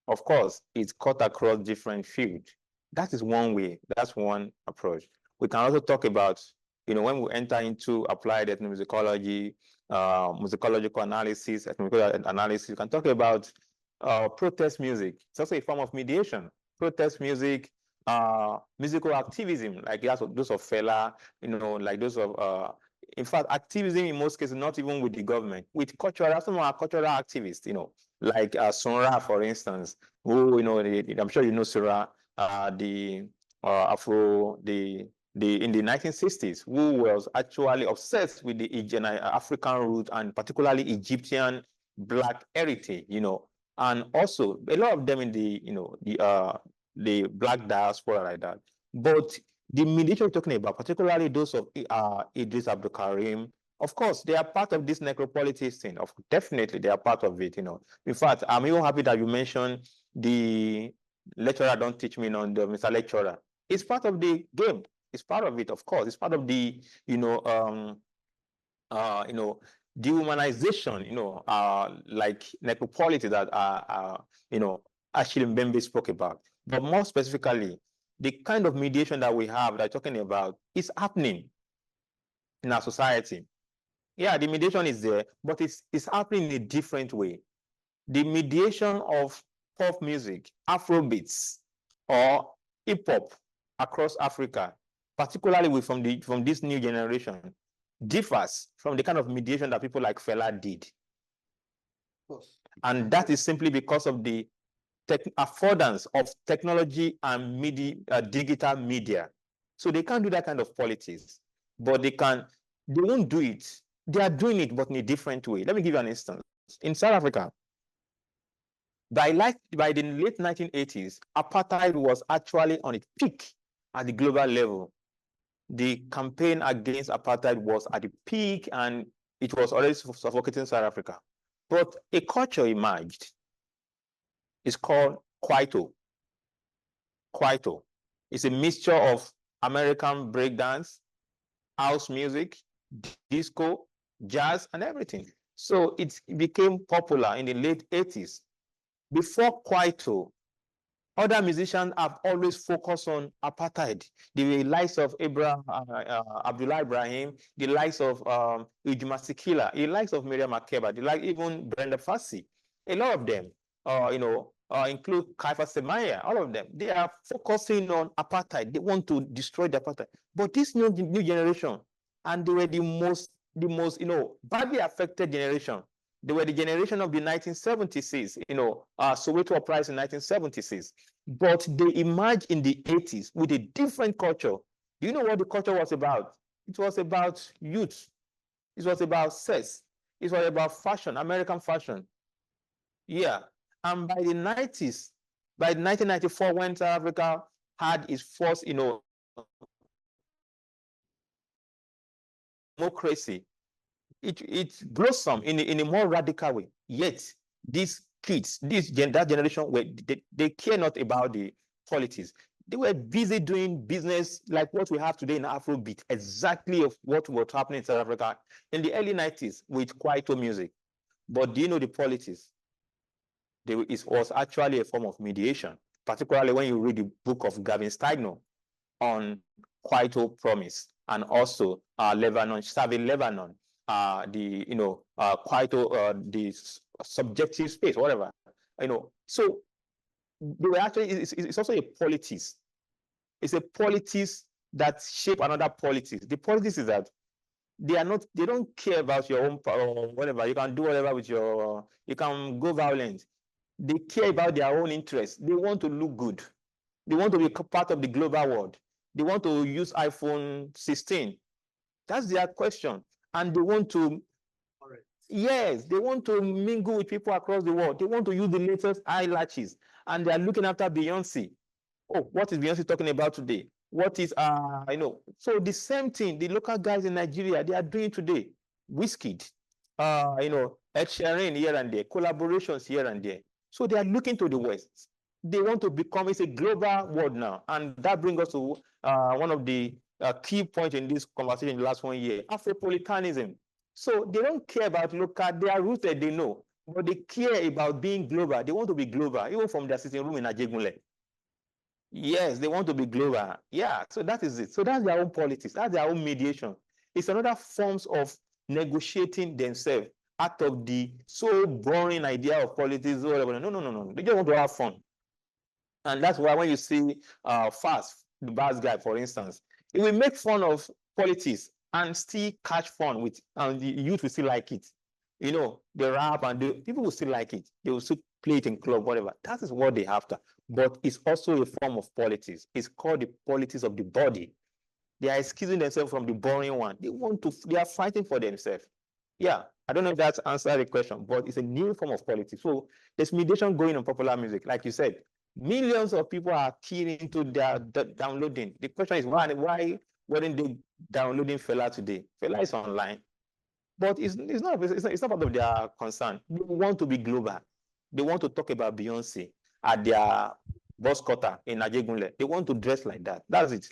of course, it's cut across different fields. That is one way. That's one approach. We can also talk about, you know, when we enter into applied ethnomusicology, musicological analysis, ethnomusicological analysis, you can talk about protest music. It's also a form of mediation. Protest music, musical activism, like those of Fela, you know, like those of in fact, activism in most cases, not even with the government, with some are cultural activists, you know, like Sonra, for instance, who, you know, I'm sure you know Sonra, in the 1960s, who was actually obsessed with the African root and particularly Egyptian Black heritage, you know, and also a lot of them in the, you know, the Black diaspora like that. But the mediation we're talking about, particularly those of Idris Abdul Karim, of course, they are part of this necropolitics thing. Definitely, they are part of it, you know. In fact, I'm even happy that you mentioned the lecturer don't teach me on the Mr. Lecturer. It's part of the game. It's part of it, of course. It's part of the, dehumanization, like necropolitics that Achille Mbembe spoke about. But more specifically, the kind of mediation that we have that I'm talking about is happening in our society. Yeah, the mediation is there, but it's happening in a different way. The mediation of pop music, Afrobeats, or hip hop across Africa, particularly from this new generation, differs from the kind of mediation that people like Fela did. And that is simply because of the affordance of technology and digital media. So they can't do that kind of politics, but they won't do it. They are doing it, but in a different way. Let me give you an instance. In South Africa, by the late 1980s, apartheid was actually on its peak at the global level. The campaign against apartheid was at the peak, and it was already suffocating South Africa. But a culture emerged. It's called Kwaito. Kwaito. It's a mixture of American breakdance, house music, disco, jazz, and everything. So it became popular in the late 80s. Before Kwaito, other musicians have always focused on apartheid. The likes of Abdullah Ibrahim, the likes of Ujima Sikila, the likes of Miriam Makeba, the like even Brenda Fassie. A lot of them, include Kaifa Semaya, all of them, they are focusing on apartheid. They want to destroy the apartheid. But this new generation, and they were the most badly affected generation. They were the generation of the 1970s, Soweto uprising in 1976. But they emerged in the 80s with a different culture. Do you know what the culture was about? It was about youth. It was about sex. It was about fashion, American fashion. Yeah. And by the 90s, by 1994, when South Africa had its first, democracy, it blossomed in a more radical way. Yet these kids, that generation, they care not about the politics. They were busy doing business like what we have today in Afrobeat, exactly of what was happening in South Africa in the early 90s with Kwaito music. But do you know the politics? It was actually a form of mediation, particularly when you read the book of Gavin Stigno on Kwaito Promise, and also Lebanon, serving Lebanon, Kwaito, the subjective space, whatever, So they were actually, it's also a politics. It's a politics that shape another politics. The politics is that they don't care about your own power or whatever. You can do whatever with you can go violent. They care about their own interests. They want to look good. They want to be part of the global world. They want to use iPhone 16. That's their question. And they want to, yes, they want to mingle with people across the world. They want to use the latest eyelashes. And they are looking after Beyonce. Oh, what is Beyonce talking about today? What is, so the same thing, the local guys in Nigeria, they are doing today. Wizkid, Ed Sheeran here and there, collaborations here and there. So they are looking to the West. They want to become, it's a global world now. And that brings us to one of the key points in this conversation in the last 1 year, Afropolitanism. So they don't care about local, they are rooted, they know, but they care about being global. They want to be global, even from their sitting room in Ajegunle. Yes, they want to be global. Yeah, so that is it. So that's their own politics. That's their own mediation. It's another forms of negotiating themselves out of the so boring idea of politics or whatever. No. They just want to have fun. And that's why when you see Fast, the Bass guy, for instance, it will make fun of politics and still catch fun with, and the youth will still like it. They rap and people will still like it. They will still play it in club, whatever. That is what they have to. But it's also a form of politics. It's called the politics of the body. They are excusing themselves from the boring one. They are fighting for themselves. Yeah, I don't know if that's answered the question, but it's a new form of politics. So there's mediation going on popular music. Like you said, millions of people are keying into their downloading. The question is why weren't they downloading Fela today? Fela is online. But it's not part of their concern. They want to be global. They want to talk about Beyonce at their boss quarter in Ajegunle. They want to dress like that. That's it.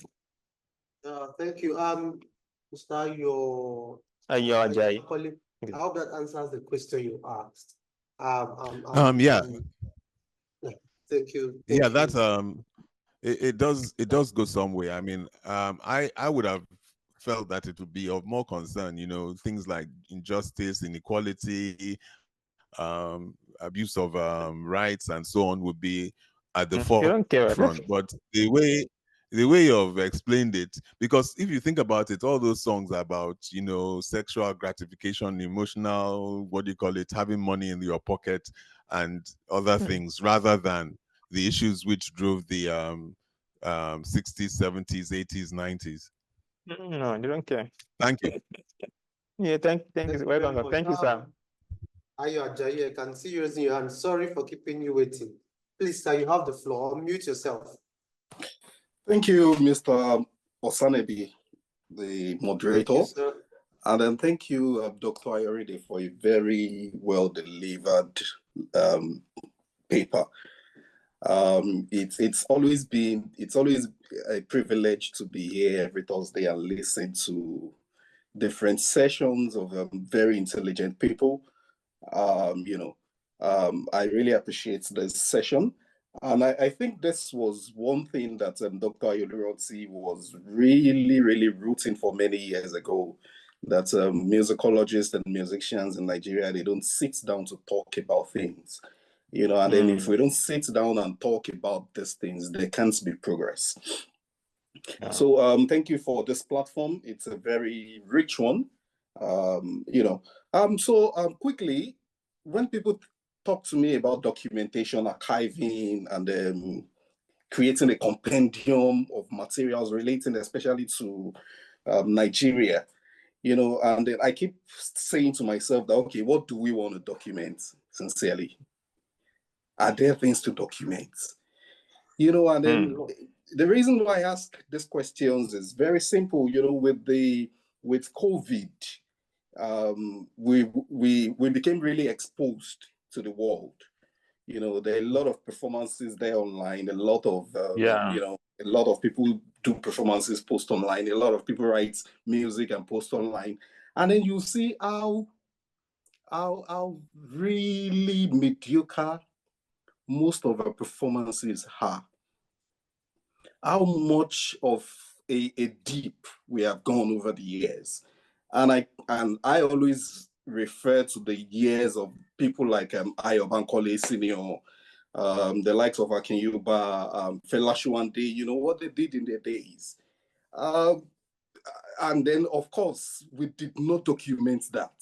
Thank you. Mr. I hope that answers the question you asked. Yeah. Thank you. Yeah, that's it does go some way. I mean, I would have felt that it would be of more concern, things like injustice, inequality, abuse of rights and so on would be at the forefront. But the way you've explained it, because if you think about it, all those songs about, sexual gratification, emotional, having money in your pocket and other things, rather than the issues which drove the 60s, 70s, 80s, 90s. No, they don't care. Thank you. Yeah, thank you. Welcome. Thank you, sir. Ayo Ajayi, I can see you raising your hand. Sorry for keeping you waiting. Please, sir, you have the floor. Unmute yourself. Thank you, Mr. Osanebi, the moderator. Thank you, and then thank you, Dr. Ayorinde, for a very well delivered paper. It's always a privilege to be here every Thursday and listen to different sessions of very intelligent people. I really appreciate this session. And I think this was one thing that Dr. Ayorinde was really, really rooting for many years ago, that musicologists and musicians in Nigeria, they don't sit down to talk about things. And then if we don't sit down and talk about these things, there can't be progress. Yeah. So thank you for this platform. It's a very rich one. Quickly, when people talk to me about documentation, archiving, and creating a compendium of materials relating especially to Nigeria, and then I keep saying to myself that, okay, what do we want to document sincerely? Are there things to document? And then the reason why I ask these questions is very simple. With COVID, we became really exposed to the world. There are a lot of performances there online. A lot of a lot of people do performances post online. A lot of people write music and post online, and then you see how really mediocre most of our performances are. How much of a deep we have gone over the years. And I always refer to the years of people like Ayo Bankole Senior, the likes of Akinyuba, Fela Shuande, what they did in their days. And then, of course, we did not document that,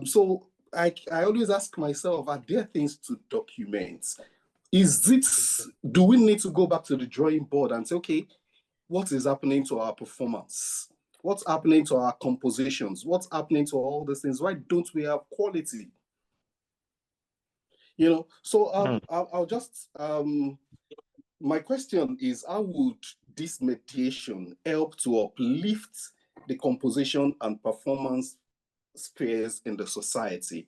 So I always ask myself, are there things to document? Do we need to go back to the drawing board and say, okay, what is happening to our performance? What's happening to our compositions? What's happening to all these things? Why don't we have quality? So I'll just, my question is, how would this mediation help to uplift the composition and performance spheres in the society?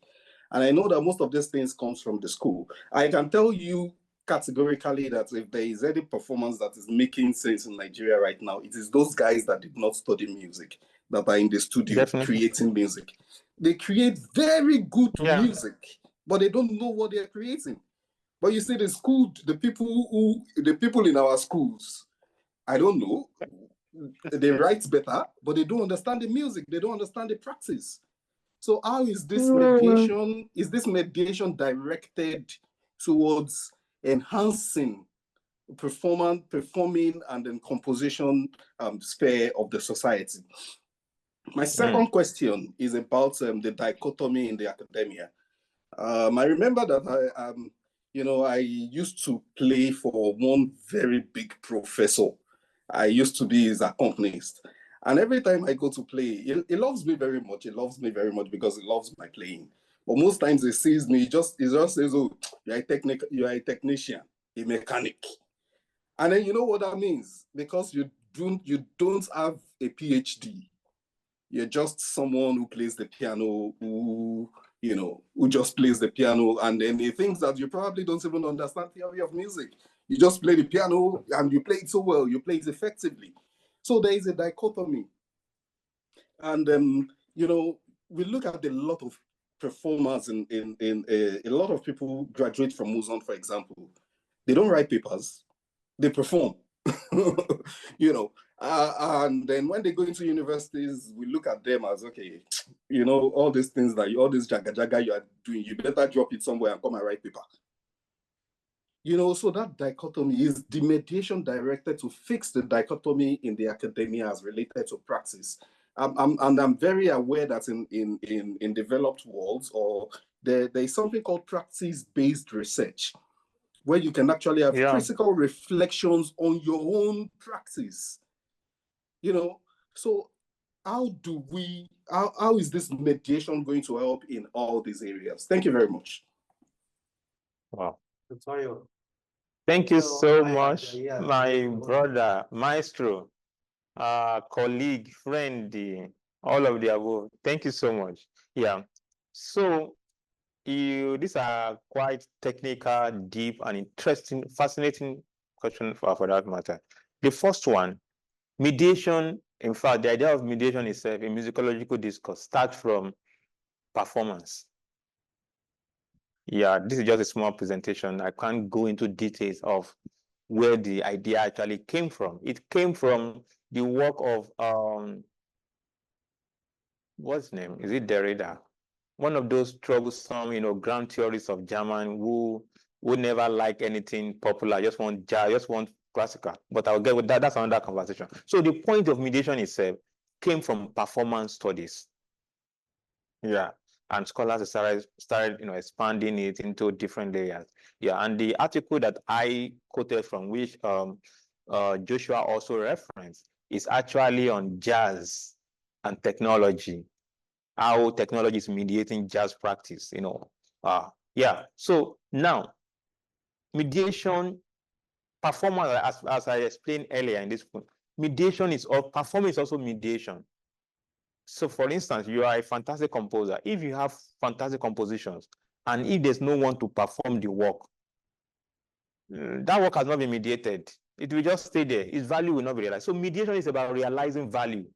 And I know that most of these things comes from the school. I can tell you categorically that if there is any performance that is making sense in Nigeria right now, it is those guys that did not study music, that are in the studio creating music. They create very good music, but they don't know what they're creating. But you see, the people in our schools, I don't know, they write better, but they don't understand the music. They don't understand the practice. So how is this mediation? Is this mediation directed towards enhancing performing and then composition sphere of the society? My second question is about the dichotomy in the academia. I remember that I used to play for one very big professor. I used to be his accompanist. And every time I go to play, he loves me very much. He loves me very much because he loves my playing. But most times he sees me, he just says, oh, you're a technician, a mechanic. And then you know what that means? Because you don't have a PhD. You're just someone who plays the piano, who just plays the piano, and then he thinks that you probably don't even understand theory of music. You just play the piano and you play it so well, you play it effectively. So there is a dichotomy. And we look at a lot of performers in a lot of people graduate from Muzon, for example. They don't write papers, they perform. And then when they go into universities, we look at them as, okay, all these things all this jaga you are doing, you better drop it somewhere and come and write paper. So that dichotomy is the mediation directed to fix the dichotomy in the academia as related to practice. I'm very aware that in developed worlds, or there is something called practice-based research. where you can actually have critical reflections on your own practice. You know, so how is this mediation going to help in all these areas? Thank you very much. Wow. Thank you so much, my brother, maestro, colleague, friend, all of the above. Thank you so much. Yeah. So these are quite technical, deep, and interesting, fascinating questions for that matter. The first one, mediation. In fact, the idea of mediation itself in musicological discourse starts from performance. Yeah, this is just a small presentation. I can't go into details of where the idea actually came from. It came from the work of what's his name? Is it Derrida? One of those troublesome, ground theorists of German who never like anything popular, just want jazz, just want classical. But I'll get with that. That's another conversation. So the point of mediation itself came from performance studies. Yeah. And scholars started expanding it into different areas. Yeah, and the article that I quoted from, which Joshua also referenced, is actually on jazz and technology, how technology is mediating jazz practice. Yeah. So now, mediation, performance, as I explained earlier in this point, mediation is performance is also mediation. So for instance, you are a fantastic composer. If you have fantastic compositions, and if there's no one to perform the work, that work has not been mediated. It will just stay there. Its value will not be realized. So mediation is about realizing value,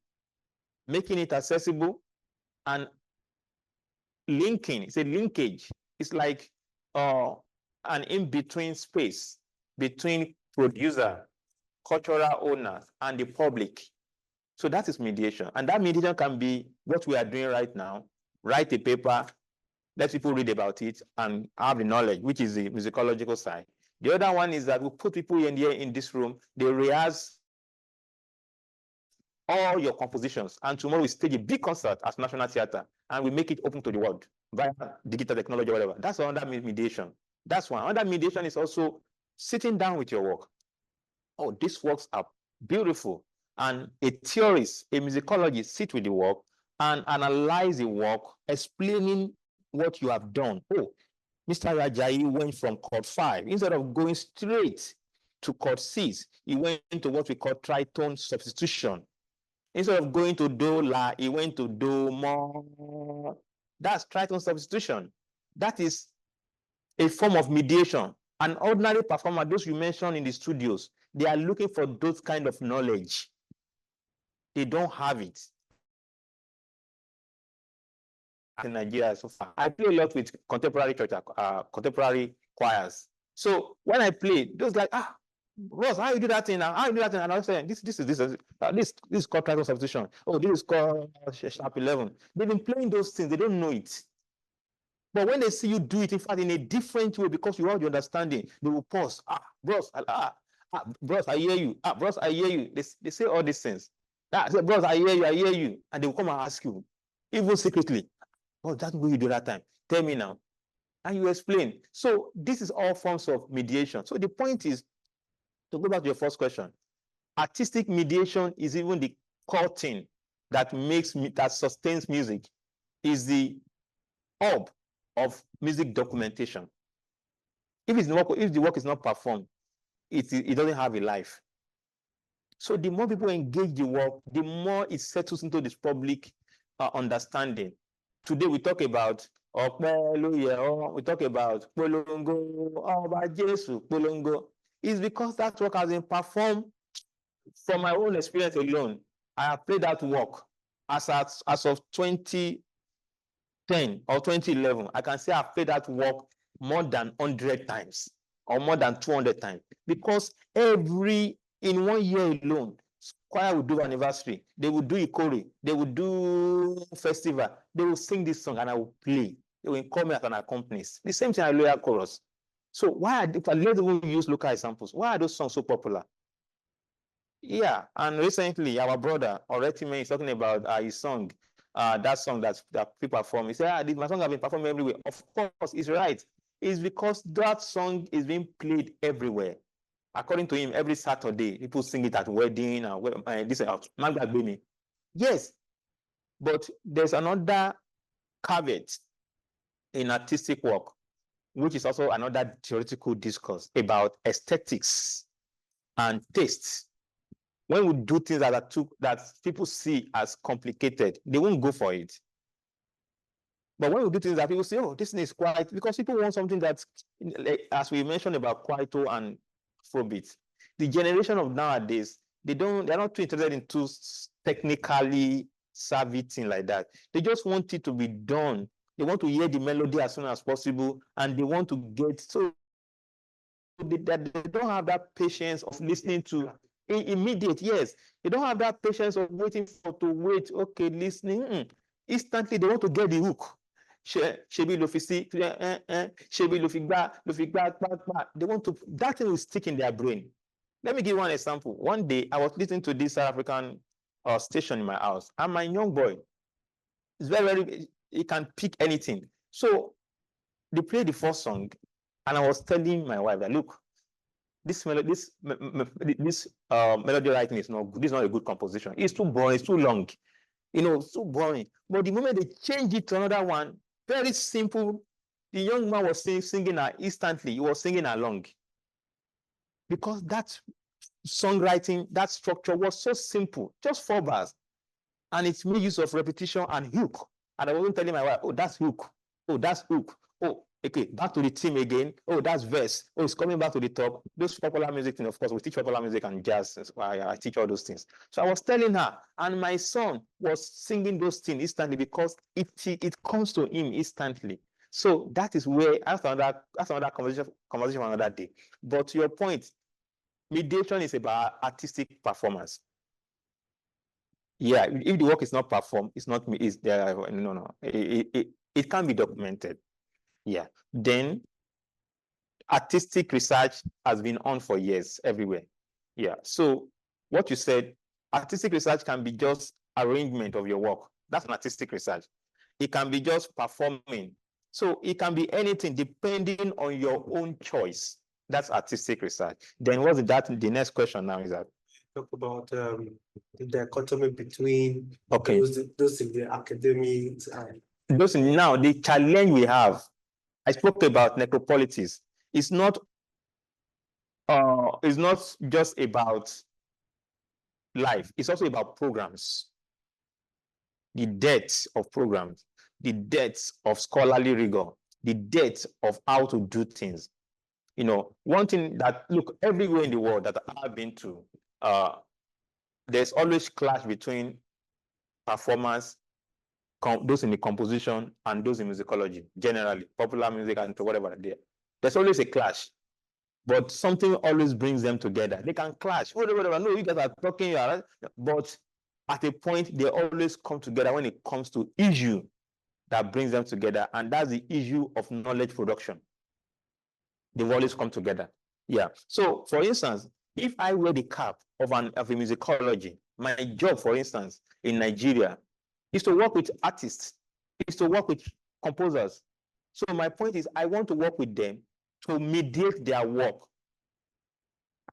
making it accessible, and linking. It's a linkage. It's like an in-between space between producer, cultural owners, and the public. So that is mediation. And that mediation can be what we are doing right now. Write a paper, let people read about it, and have the knowledge, which is the musicological side. The other one is that we put people in here in this room, they rehearse all your compositions, and tomorrow we stage a big concert at National Theatre, and we make it open to the world via digital technology or whatever. That's another mediation. That's one. Another mediation is also sitting down with your work. Oh, these works are beautiful. And a theorist, a musicologist, sit with the work and analyze the work, explaining what you have done. Oh, Mr. Rajayi went from chord 5. Instead of going straight to chord 6, he went to what we call tritone substitution. Instead of going to do la, he went to do mo. That's tritone substitution. That is a form of mediation. An ordinary performer, those you mentioned in the studios, they are looking for those kind of knowledge. They don't have it in Nigeria so far. I play a lot with contemporary church, contemporary choirs. So when I play, those like, Ross, how you do that thing now? How you do that thing? And I was saying, this is called tritone substitution. Oh, this is called sharp 11. They've been playing those things. They don't know it. But when they see you do it, in fact, in a different way, because you have the understanding, they will pause. Bros, bros, I hear you. Bros, I hear you. They say all these things. Bros, I hear you. And they will come and ask you, even secretly, oh, that's what you do that time. Tell me now. And you explain. So this is all forms of mediation. So the point is, to go back to your first question, artistic mediation is even the core thing that sustains music, is the hub of music documentation. If the work is not performed, it doesn't have a life. So the more people engage the work, the more it settles into this public understanding. Today we talk about we talk about polongo, polongo. It's because that work has been performed. From my own experience alone, I have played that work as of 2010 or 2011. I can say I've played that work more than 100 times or more than 200 times, because in 1 year alone, choir will do anniversary, they will do ikore, they will do festival, they will sing this song and I will play. They will call me as an accompanist. The same thing at lower chorus. So let's even use local examples. Why are those songs so popular? Yeah, and recently our brother Oretime is talking about his song, that song that people perform. He said, my song have been performed everywhere. Of course, it's right. is because that song is being played everywhere. According to him, every Saturday, people sing it at wedding and this out. Yes, but there's another caveat in artistic work, which is also another theoretical discourse about aesthetics and tastes. When we do things that people see as complicated, they won't go for it. But when we do things that people say, oh, this thing is quiet, because people want something that's, like, as we mentioned about Kwaito and Afrobeat, the generation of nowadays, they're not too interested in too technically savvy thing like that. They just want it to be done. They want to hear the melody as soon as possible, and they want to get, so they don't have that patience of listening to immediate. Yes, they don't have that patience of waiting to wait. Okay, listening. Instantly, they want to get the hook. Shebi lofisi, shebi lofigba. They want to, that thing will stick in their brain. Let me give one example. One day, I was listening to this South African station in my house, and my young boy is very, he can pick anything. So they played the first song, and I was telling my wife that, look, this melody writing is not good. This is not a good composition. It's too boring. It's too long. So boring. But the moment they change it to another one, very simple, the young man was singing instantly. He was singing along. Because that songwriting, that structure was so simple, just 4 bars. And it's made use of repetition and hook. And I wasn't telling my wife, oh, that's hook. Oh, that's hook. Oh, okay, back to the theme again. Oh, that's verse. Oh, it's coming back to the top. Those popular music thing, of course, we teach popular music and jazz. I teach all those things. So I was telling her, and my son was singing those things instantly because it comes to him instantly. So that is where, that's another conversation for another day. But to your point, mediation is about artistic performance. Yeah, if the work is not performed, it's not, it's there. No. It can be documented. Yeah. Then artistic research has been on for years everywhere. Yeah. So what you said, artistic research can be just arrangement of your work. That's an artistic research. It can be just performing. So it can be anything depending on your own choice. That's artistic research. Then what's that? The next question now is that talk about the dichotomy between those in the academics and those. Now the challenge we have, I spoke about necropolitics. It's not just about life, it's also about programs. The depth of programs, the depth of scholarly rigor, the depth of how to do things. One thing that, look, everywhere in the world that I've been to, there's always clash between performers, those in the composition and those in musicology, generally, popular music and whatever. There's always a clash, but something always brings them together. They can clash, whatever. No, you guys are talking, but at a point, they always come together when it comes to issue that brings them together, and that's the issue of knowledge production. They've always come together. Yeah. So, for instance, if I wear the cap of a musicology, my job, for instance, in Nigeria, is to work with artists, is to work with composers. So my point is, I want to work with them to mediate their work.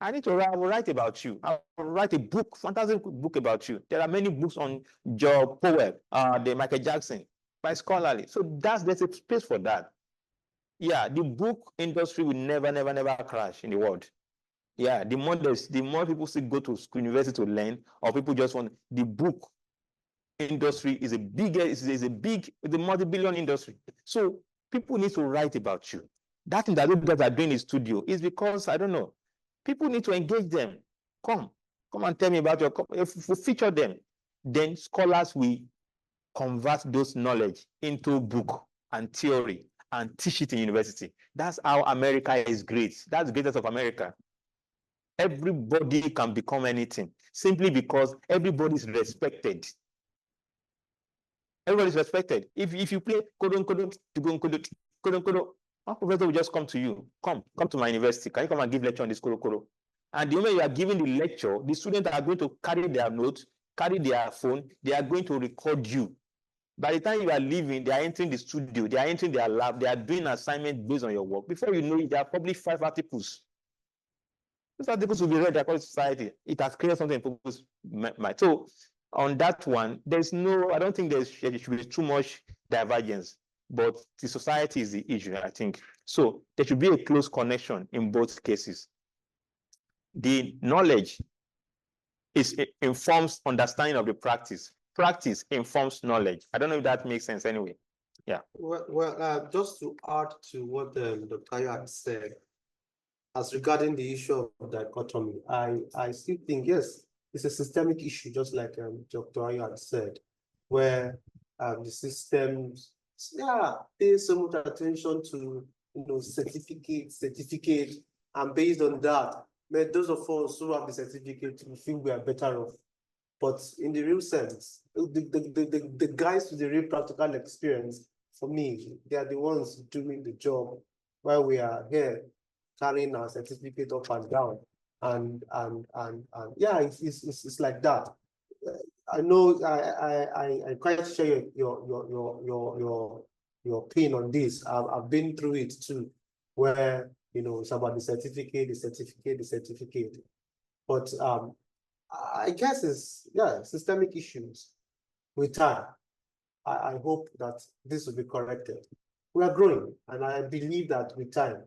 I will write about you. I will write a book, fantastic book about you. There are many books on Joe Powell, the Michael Jackson, by scholarly. So there's a space for that. Yeah, the book industry will never crash in the world. Yeah, the more people still go to school, university to learn, or people just want the book industry is a multi-billion industry. So people need to write about you. That thing that you guys are doing in studio is because, I don't know, people need to engage them. Come and tell me about if we feature them, then scholars will convert those knowledge into book and theory and teach it in university. That's how America is great. That's the greatest of America. Everybody can become anything simply because everybody is respected. Everybody is respected. If you play kodon, one professor will just come to you. Come to my university. Can you come and give lecture on this kodo? And the moment you are giving the lecture, the students are going to carry their notes, carry their phone. They are going to record you. By the time you are leaving, they are entering the studio, they are entering their lab, they are doing assignment based on your work. Before you know it, there are probably 5 articles. Those articles will be read across society. It has created something in people's mind. So on that one, there's no, I don't think there should be too much divergence, but the society is the issue, I think. So there should be a close connection in both cases. The knowledge informs understanding of the practice. Practice informs knowledge. I don't know if that makes sense anyway. Yeah. Well, just to add to what Dr. Ayo had said, as regarding the issue of dichotomy, I still think, yes, it's a systemic issue, just like Dr. Ayo had said, where the systems, pay so much attention to, certificate, and based on that, those of us who have the certificate, we feel we are better off. But in the real sense, the guys with the real practical experience, for me, they are the ones doing the job while we are here carrying our certificate up and down. And yeah, it's like that. I know I quite share your pain on this. I've been through it too, where it's about the certificate. But I guess it's systemic issues with time. I hope that this will be corrected. We are growing, and I believe that with time,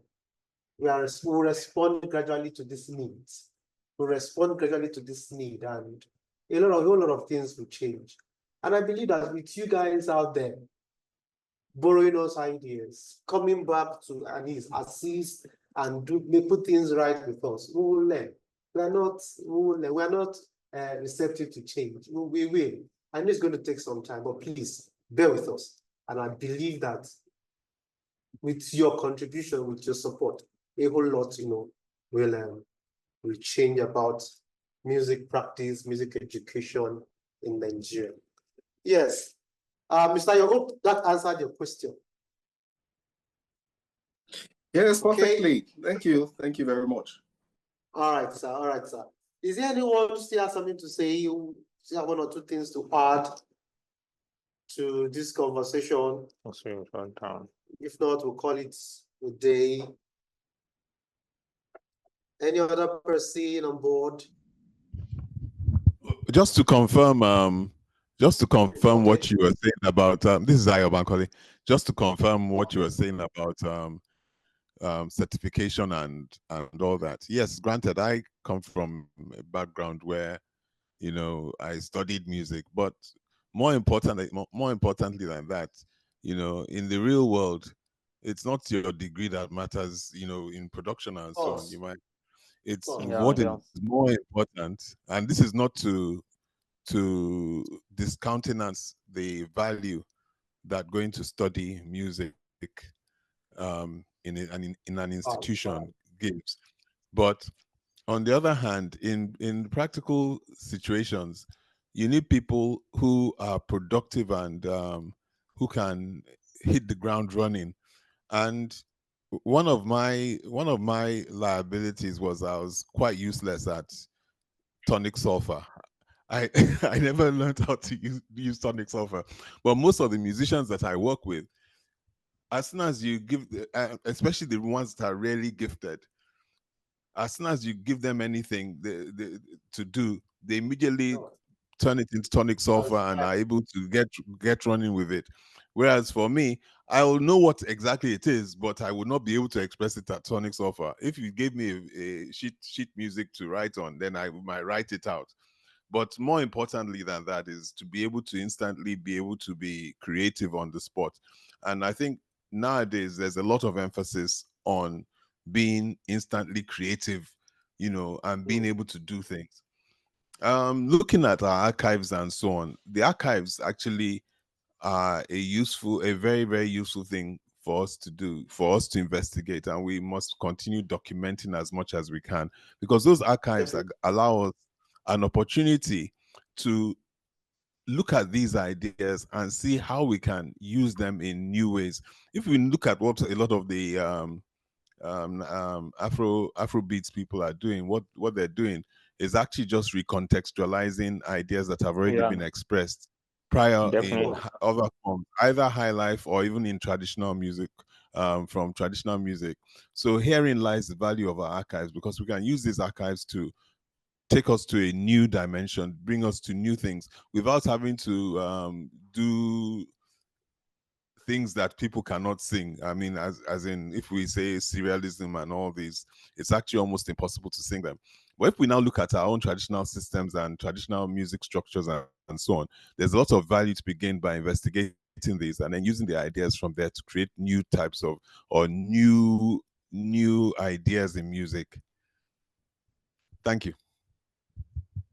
we'll respond gradually to this need. And a whole lot of things will change. And I believe that with you guys out there, borrowing us ideas, coming back to assist and put things right with us, we will learn. We are not receptive to change. We will. I know it's going to take some time, but please bear with us. And I believe that with your contribution, with your support, a whole lot, will change about music practice, music education in Nigeria. Yes. Mr. I hope that answered your question. Yes, perfectly. Okay. Thank you very much. All right, sir. Is there anyone who still has something to say? You still have 1 or 2 things to add to this conversation? If not, we'll call it a day. Any other person on board? Just to confirm what you were saying about this is Ayo Bankole. Just to confirm what you were saying about certification and all that. Yes, granted, I come from a background where I studied music, but more importantly than that, in the real world, it's not your degree that matters. In production and so on, it's what is more important, and this is not to discountenance the value that going to study music in an institution gives. But on the other hand, in practical situations, you need people who are productive and who can hit the ground running. And one of my liabilities was I was quite useless at tonic sulfur. I never learned how to use tonic sulfur, but most of the musicians that I work with, as soon as you give, especially the ones that are really gifted, as soon as you give them anything to do, they immediately turn it into tonic sulfur and are able to get running with it. Whereas for me, I will know what exactly it is, but I would not be able to express it at tonic sulfur. If you gave me a sheet music to write on, then I might write it out. But more importantly than that is to be able to instantly be able to be creative on the spot. And I think nowadays there's a lot of emphasis on being instantly creative, and being able to do things. Looking at our archives and so on, the archives actually are a very, very useful thing for us to do, for us to investigate, and we must continue documenting as much as we can, because those archives allow us an opportunity to look at these ideas and see how we can use them in new ways. If we look at what a lot of the Afrobeats people are doing, what they're doing is actually just recontextualizing ideas that have already been expressed prior Definitely. in other forms, either high life or even in traditional music, from traditional music. So herein lies the value of our archives, because we can use these archives to take us to a new dimension, bring us to new things without having to do things that people cannot sing. I mean, as in, if we say serialism and all these, it's actually almost impossible to sing them. But if we now look at our own traditional systems and traditional music structures and so on, there's a lot of value to be gained by investigating these and then using the ideas from there to create new types of, or new ideas in music. Thank you.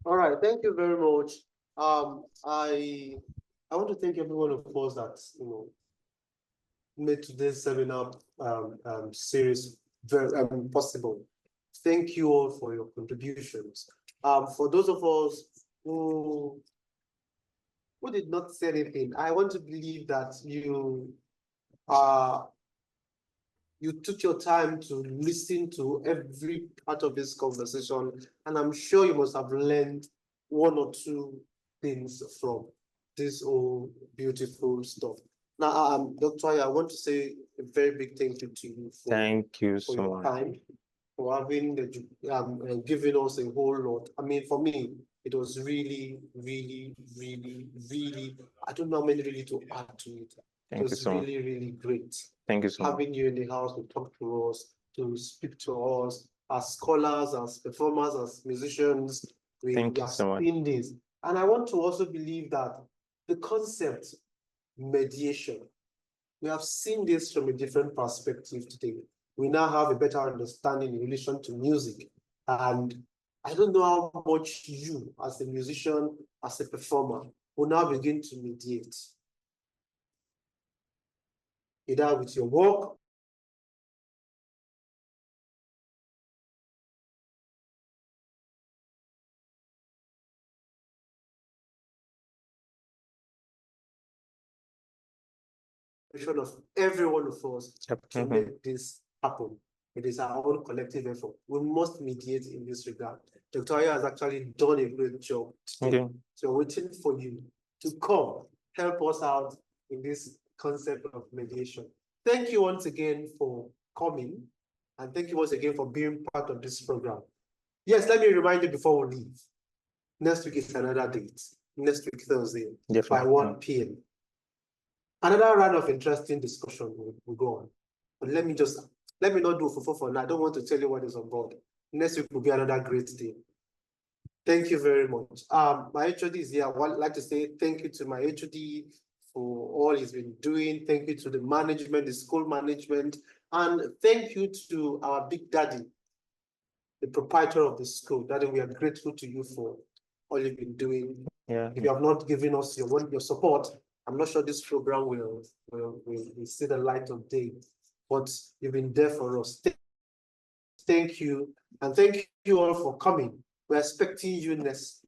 All right, thank you very much. I want to thank every one of us that made today's seminar series very possible. Thank you all for your contributions. For those of us who did not say anything, I want to believe that you took your time to listen to every part of this conversation, and I'm sure you must have learned one or two things from this whole beautiful stuff. Now, Dr. I want to say a very big thank you to you for, thank you so your much. time, for having giving us a whole lot. I mean, for me, it was really, really, really, really, I don't know how many really to add to it. It was really, really great. Thank you so much. Having you in the house to talk to us, to speak to us, as scholars, as performers, as musicians. We have seen this. And I want to also believe that the concept mediation, we have seen this from a different perspective today. We now have a better understanding in relation to music. And I don't know how much you, as a musician, as a performer, will now begin to mediate, either with your work of every one of us to make this happen. It is our own collective effort. We must mediate in this regard. Dr. Aya has actually done a great job today. So we're waiting for you to come help us out in this concept of mediation. Thank you once again for coming, and thank you once again for being part of this program. Yes, let me remind you before we leave. Next week is another date. Next week, Thursday, by 1 p.m. Another round of interesting discussion will go on. But let me not do for now. I don't want to tell you what is on board. Next week will be another great day. Thank you very much. My HOD is here. I would like to say thank you to my HOD for all he's been doing. Thank you to the management, the school management, and thank you to our big daddy, the proprietor of the school. Daddy, we are grateful to you for all you've been doing. If you have not given us your support, I'm not sure this program will see the light of day, but you've been there for us. Thank you, and thank you all for coming. We're expecting you next